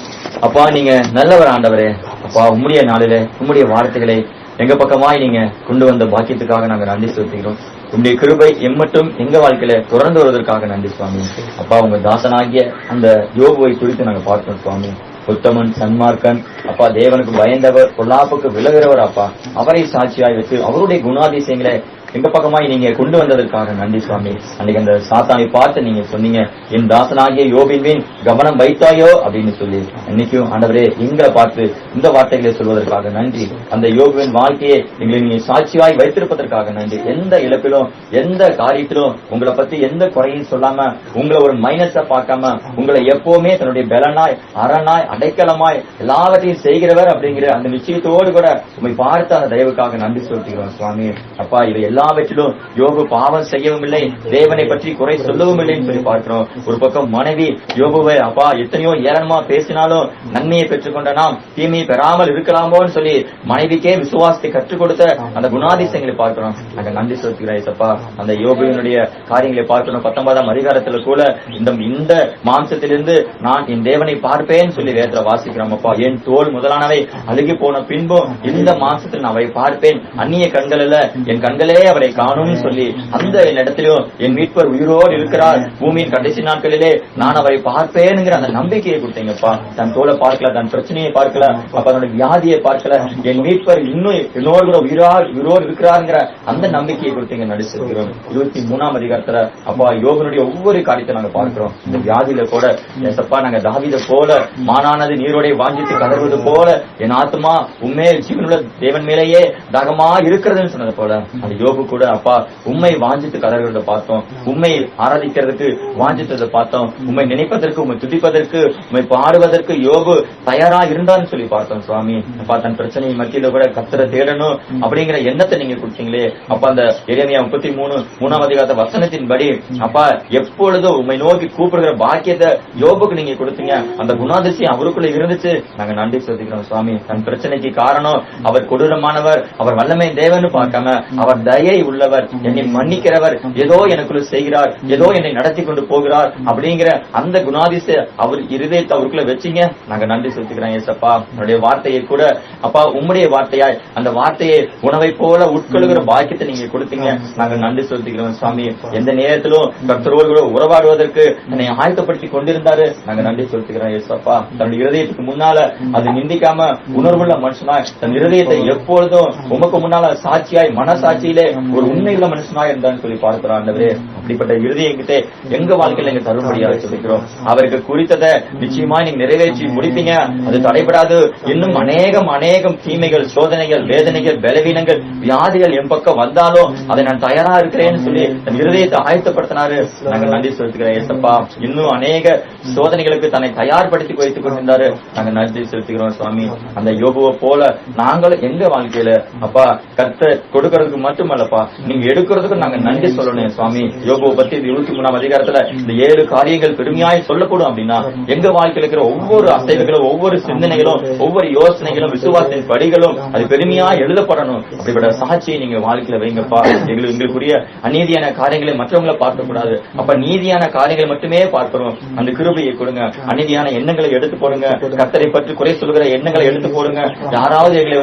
அப்பா நீங்க நல்லவர் ஆண்டவரே. அப்பா உம்முடைய நாளிலே உம்முடைய வார்த்தைகளை எங்க பக்கமாய் நீங்க கொண்டு வந்த பாக்கியத்துக்காக நாங்க நன்றி செலுத்துகிறோம். உங்களுடைய கிருபை எம்மட்டும் எங்க வாழ்க்கையில தொடர்ந்து வருவதற்காக நன்றி சுவாமி. அப்பா உங்க தாசனாகிய அந்த யோபுவை குறித்து நாங்க பார்க்கிறோம் சுவாமி. உத்தமன், சன்மார்க்கன், அப்பா தேவனுக்கு பயந்தவர், பொல்லாப்புக்கு விலகிறவர். அப்பா அவரை சாட்சியாய் வச்சு அவருடைய குணாதிசயங்களை எங்க பக்கமாய் நீங்க கொண்டு வந்ததற்காக நன்றி சுவாமி. அன்னைக்கு அந்த சாத்தானை பார்த்து நீங்க சொன்னீங்க, என் தாசனாகிய யோபின் மேல் கவனம் வைத்தாயோ அப்படின்னு சொல்லி. இன்னைக்கும் ஆண்டவரே எங்களை பார்த்து இந்த வார்த்தைகளை சொல்வதற்காக நன்றி. அந்த யோபுவின் வாழ்க்கையை எங்களை நீங்க சாட்சியாய் வைத்திருப்பதற்காக நன்றி. எந்த இழப்பிலும் எந்த காரியத்திலும் உங்களை பத்தி எந்த குறையும் சொல்லாம, உங்களை ஒரு மைனஸா பார்க்காம, உங்களை எப்பவுமே தன்னுடைய பலனாய் அரணாய் அடைக்கலமாய் எல்லாவற்றையும் செய்கிறவர் அப்படிங்கிற அந்த நிச்சயத்தோடு கூட உண்மை பார்த்து அந்த தயவுக்காக நன்றி சொல்கிறோம் சுவாமி. அப்பா, இவை எல்லாவற்றிலும் யோபு பாவம் செய்யவும் இல்லை, தேவனை பற்றி குறை சொல்லவும் இல்லைன்னு சொல்லி பார்க்கிறோம். ஒரு பக்கம் மனைவி யோபுவை அப்பா எத்தனையோ ஏளனமா பேசினாலும் நன்மையை பெற்றுக்கொண்ட நாம் தீமையை பெறாமல் இருக்கலாமோன்னு சொல்லி மனைவிக்கே விசுவாசத்தை கற்றுக் கொடுத்த அந்த குணாதிசயங்களை பார்க்கிறோம். நாங்க நன்றி சொல்கிறேன் அப்பா. அந்த யோபுவினுடைய காரியங்களை பார்க்கணும். 19ஆம் அதிகாரத்துல கூட இந்த மாம்சத்திலிருந்து நான் என் தேவனை பார்ப்பேன்னு சொல்லி வேதத்துல வாசிக்கிறோம் அப்பா. என் தோல் முதலானவை அழுகி போன பின்பும் இந்த மாம்சத்தில் நான் அவரை பார்ப்பேன், அந்நிய கண்கள் அல்ல என் கண்களே அவரை காணும்னு சொல்லி அந்த இடத்திலும் என் மீட்பர் உயிரோடு இருக்கிறார், பூமியின் கடைசி நாட்களிலே நான் அவரை பார்ப்பேனுங்கிற அந்த நம்பிக்கையை கொடுத்தீங்கப்பா. தன் தோலை பார்க்கல, தன் பிரச்சனையை பார்க்கல, அப்ப அதனுடைய வியாதியை பார்க்கல, என் மீட்பர் இன்னும் என்னோடு கூட உயிரோடு இருக்கிறாருங்கிற அந்த நம்பிக்கையை கொடுத்தீங்க. நடிச்சிருக்கிறோம் 23ஆம் அதிகாரத்துல அப்பா யோபனுடைய ஒவ்வொரு காரியத்தை நாங்க பார்க்கிறோம். இந்த வியாதியில கூட ஏசப்பா நாங்க தாவீத போல மானானது நீரோடைய வாஞ்சித்து கதறுவது போல என் ஆத்மா உண்மை ஜீவனுள்ள தேவன் மேலேயே தாகமா இருக்கிறதுன்னு சொன்னது போல அந்த யோபு கூட அப்பா உண்மை வாஞ்சித்து கதறுகிறத பார்த்தோம், உண்மை ஆராதிக்கிறதுக்கு வாஞ்சித்ததை பார்த்தோம், உண்மை நினைப்பதற்கு உண்மை துதிப்பதற்கு உண்மை பாடுவதற்கு யோபு தயாரா இருந்தான்னு சொல்லி பார்த்தோம் சுவாமி. அப்பா தன் பிரச்சனை மத்தியில கூட கர்த்தரை தேடணும் அப்படிங்கிற எண்ணத்தை நீங்க கொடுத்தீங்களே அப்ப. அந்த எரேமியா 33ஆம் அதிகார வசனத்தின்படி அப்பா எப்பொழுதும் உண்மை நோக்கி கூப்பிடுகிற பாக்கியத்தை யோபுக்கு நீங்க கொடுத்தீங்க. அந்த குணாதிசயம் அவருக்குள்ள இருந்துச்சு. நாங்க நன்றி சொல்லிக்கிறோம் சுவாமி. தன் பிரச்சனைக்கு காரணம் அவர் கொடூரமானவர், அவர் வல்லமை தேவன்னு பார்க்காம அவர் தயை உள்ளவர், என்னை மன்னிக்கிறவர், ஏதோ எனக்குள்ள செய்கிறார், ஏதோ என்னை நடத்தி கொண்டு போகிறார் அப்படிங்கிற அந்த குணாதிசய அவர் இருதயத்தை அவருக்குள்ள வச்சீங்க. நாங்க நன்றி சொல்லிக்கிறோம் ஏசப்பா. என்னுடைய வார்த்தையை கூட அப்பா உம்முடைய வார்த்தையாய் அந்த வார்த்தையை உணவை போல உட்கொள்கிற பாக்கியத்தை நீங்க கொடுத்தீங்க. நாங்க நன்றி சொல்லிக்கிறோம் சுவாமி. எந்த நேரத்திலும் கர்த்தரோடு கூட உறவாடுவதற்கு என்னை ஆயத்தப்படுத்தி கொண்டிருந்தாரு. நாங்க நன்றி சொல்லிக்கிறோம் ஏசப்பா. தன்னுடைய இருதயத்துக்கு முன்னால அது நிந்திக்காம உணர்வுள்ள மனுஷனாய் தன் இருதயத்தை எப்பொழுதும் உமக்கு முன்னால சாட்சியாய் மனசாட்சியிலே ஒரு உண்மையுள்ள மனுஷனாய் இருந்தான்னு சொல்லி பார்க்கிறோம் ஆண்டவரே. அப்படிப்பட்ட இருதயத்தை எங்க வாழ்க்கையில நீங்க தரும்படியாக சொல்லிக்கிறோம். அவருக்கு குறித்ததை நிச்சயமா நீங்க நிறைவேற்றி முடிப்பீங்க. அது தடைபடாது. இன்னும் அநேகம் தீமைகள், சோதனைகள், வேதனைகள், பலவீனங்கள், வியாதிகள் என் பக்கம் வந்தாலும் அதை நான் தயாரா இருக்கிறேன்னு சொல்லி தன் இருதயத்தை ஆயத்தப்படுத்தினாரு. நாங்க நன்றி செலுத்துகிறேன் ஏசப்பா. இன்னும் அநேக சோதனைகளுக்கு தன்னை தயார்படுத்தி வைத்துக் கொண்டிருந்தாரு. நாங்க நன்றி செலுத்துகிறோம் சுவாமி. அந்த யோபுவை போல நாங்களும் எங்க வாழ்க்கையில அப்பா கர்த்தர் கொடுக்கறதுக்கு மட்டுமல்லப்பா நீங்க எடுக்கிறதுக்கு நாங்க நன்றி சொல்லணும் சுவாமி. யோபுவை பத்தி 23ஆம் அதிகாரத்துல இந்த 7 காரியங்கள் பெருமையாய் சொல்லப்படும் அப்படின்னா எங்க வாழ்க்கையில இருக்கிற ஒவ்வொரு அசைவுகளும், ஒவ்வொரு சிந்தனைகளும், ஒவ்வொரு யோசனைகளும், விசுவாசத்தின் படிகளும் அது பெருமையா எழுதப்படணும். அப்படிப்பட்ட சாட்சியை நீங்க வாழ்க்கையில வைங்கப்பா. எங்களுக்குரிய அநீதியான காரியங்களை மற்றவங்களை பார்க்க கூடாது. அப்ப நீதியான காரியங்களை மட்டுமே பார்க்கிறோம். அந்த கிருபையை கொடுங்க. அநீதியான எண்ணங்களை எடுத்து போடுங்க. கர்த்தரை பற்றி குறை சொல்கிற எண்ணங்களை எடுத்து போடுங்க. யாராவது எங்களை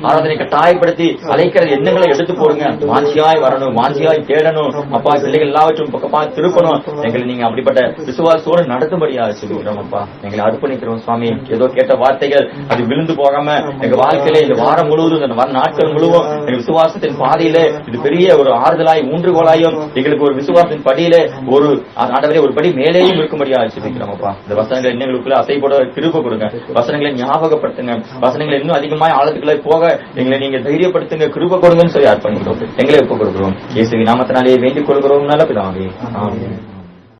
ஆராதனை கட்டாயப்படுத்தி அழைக்கிற எண்ணங்களை எடுத்து போடுங்க. வாஞ்சியாய் வரணும், வாஞ்சியாய் தேடணும். அப்பா பிள்ளைகள் எல்லாவற்றும் பக்கமா திருப்பணும். எங்களை நீங்க அப்படிப்பட்ட விசுவாசத்தோடு நடத்தும்படியாக சொல்லுகிறோம் அப்பா. எங்களை அர்ப்பணிக்கிறோம் சுவாமி. ஏதோ கேட்ட வார்த்தைகள் அது விழுந்து போகாம எங்க வாழ்க்கையில இந்த வாரம் முழுவதும் இந்த நாட்கள் முழுவதும் எங்க விசுவாசத்தின் பாதையிலே இது பெரிய ஒரு ஆறுதலாய் ஊன்றுகோலாயும் எங்களுக்கு ஒரு விசுவாசத்தின் படியிலே ஒரு ஆண்டவரே ஒரு படி மேலேயும் இருக்கும்படியாக சொல்லிக்கிறோம் அப்பா. இந்த வசனங்களை எங்களுக்குள்ள அசைப்பட திருப்ப கொடுங்க. வசனங்களை ஞாபகப்படுத்துங்க. வசனங்களை இன்னும் அதிகமாக ஆழத்துக்களை போக எங்களை நீங்க தைரியப்படுத்துங்க, கிருபை கொடுங்கன்னு சொல்லி அர்ப்பணிக்கிறோம். எங்களை ஒப்புக் கொடுக்கிறோம். இயேசுவின் நாமத்தினாலே வேண்டிக் கொள்கிறோம் நல்ல பிதாவே. ஆமென்.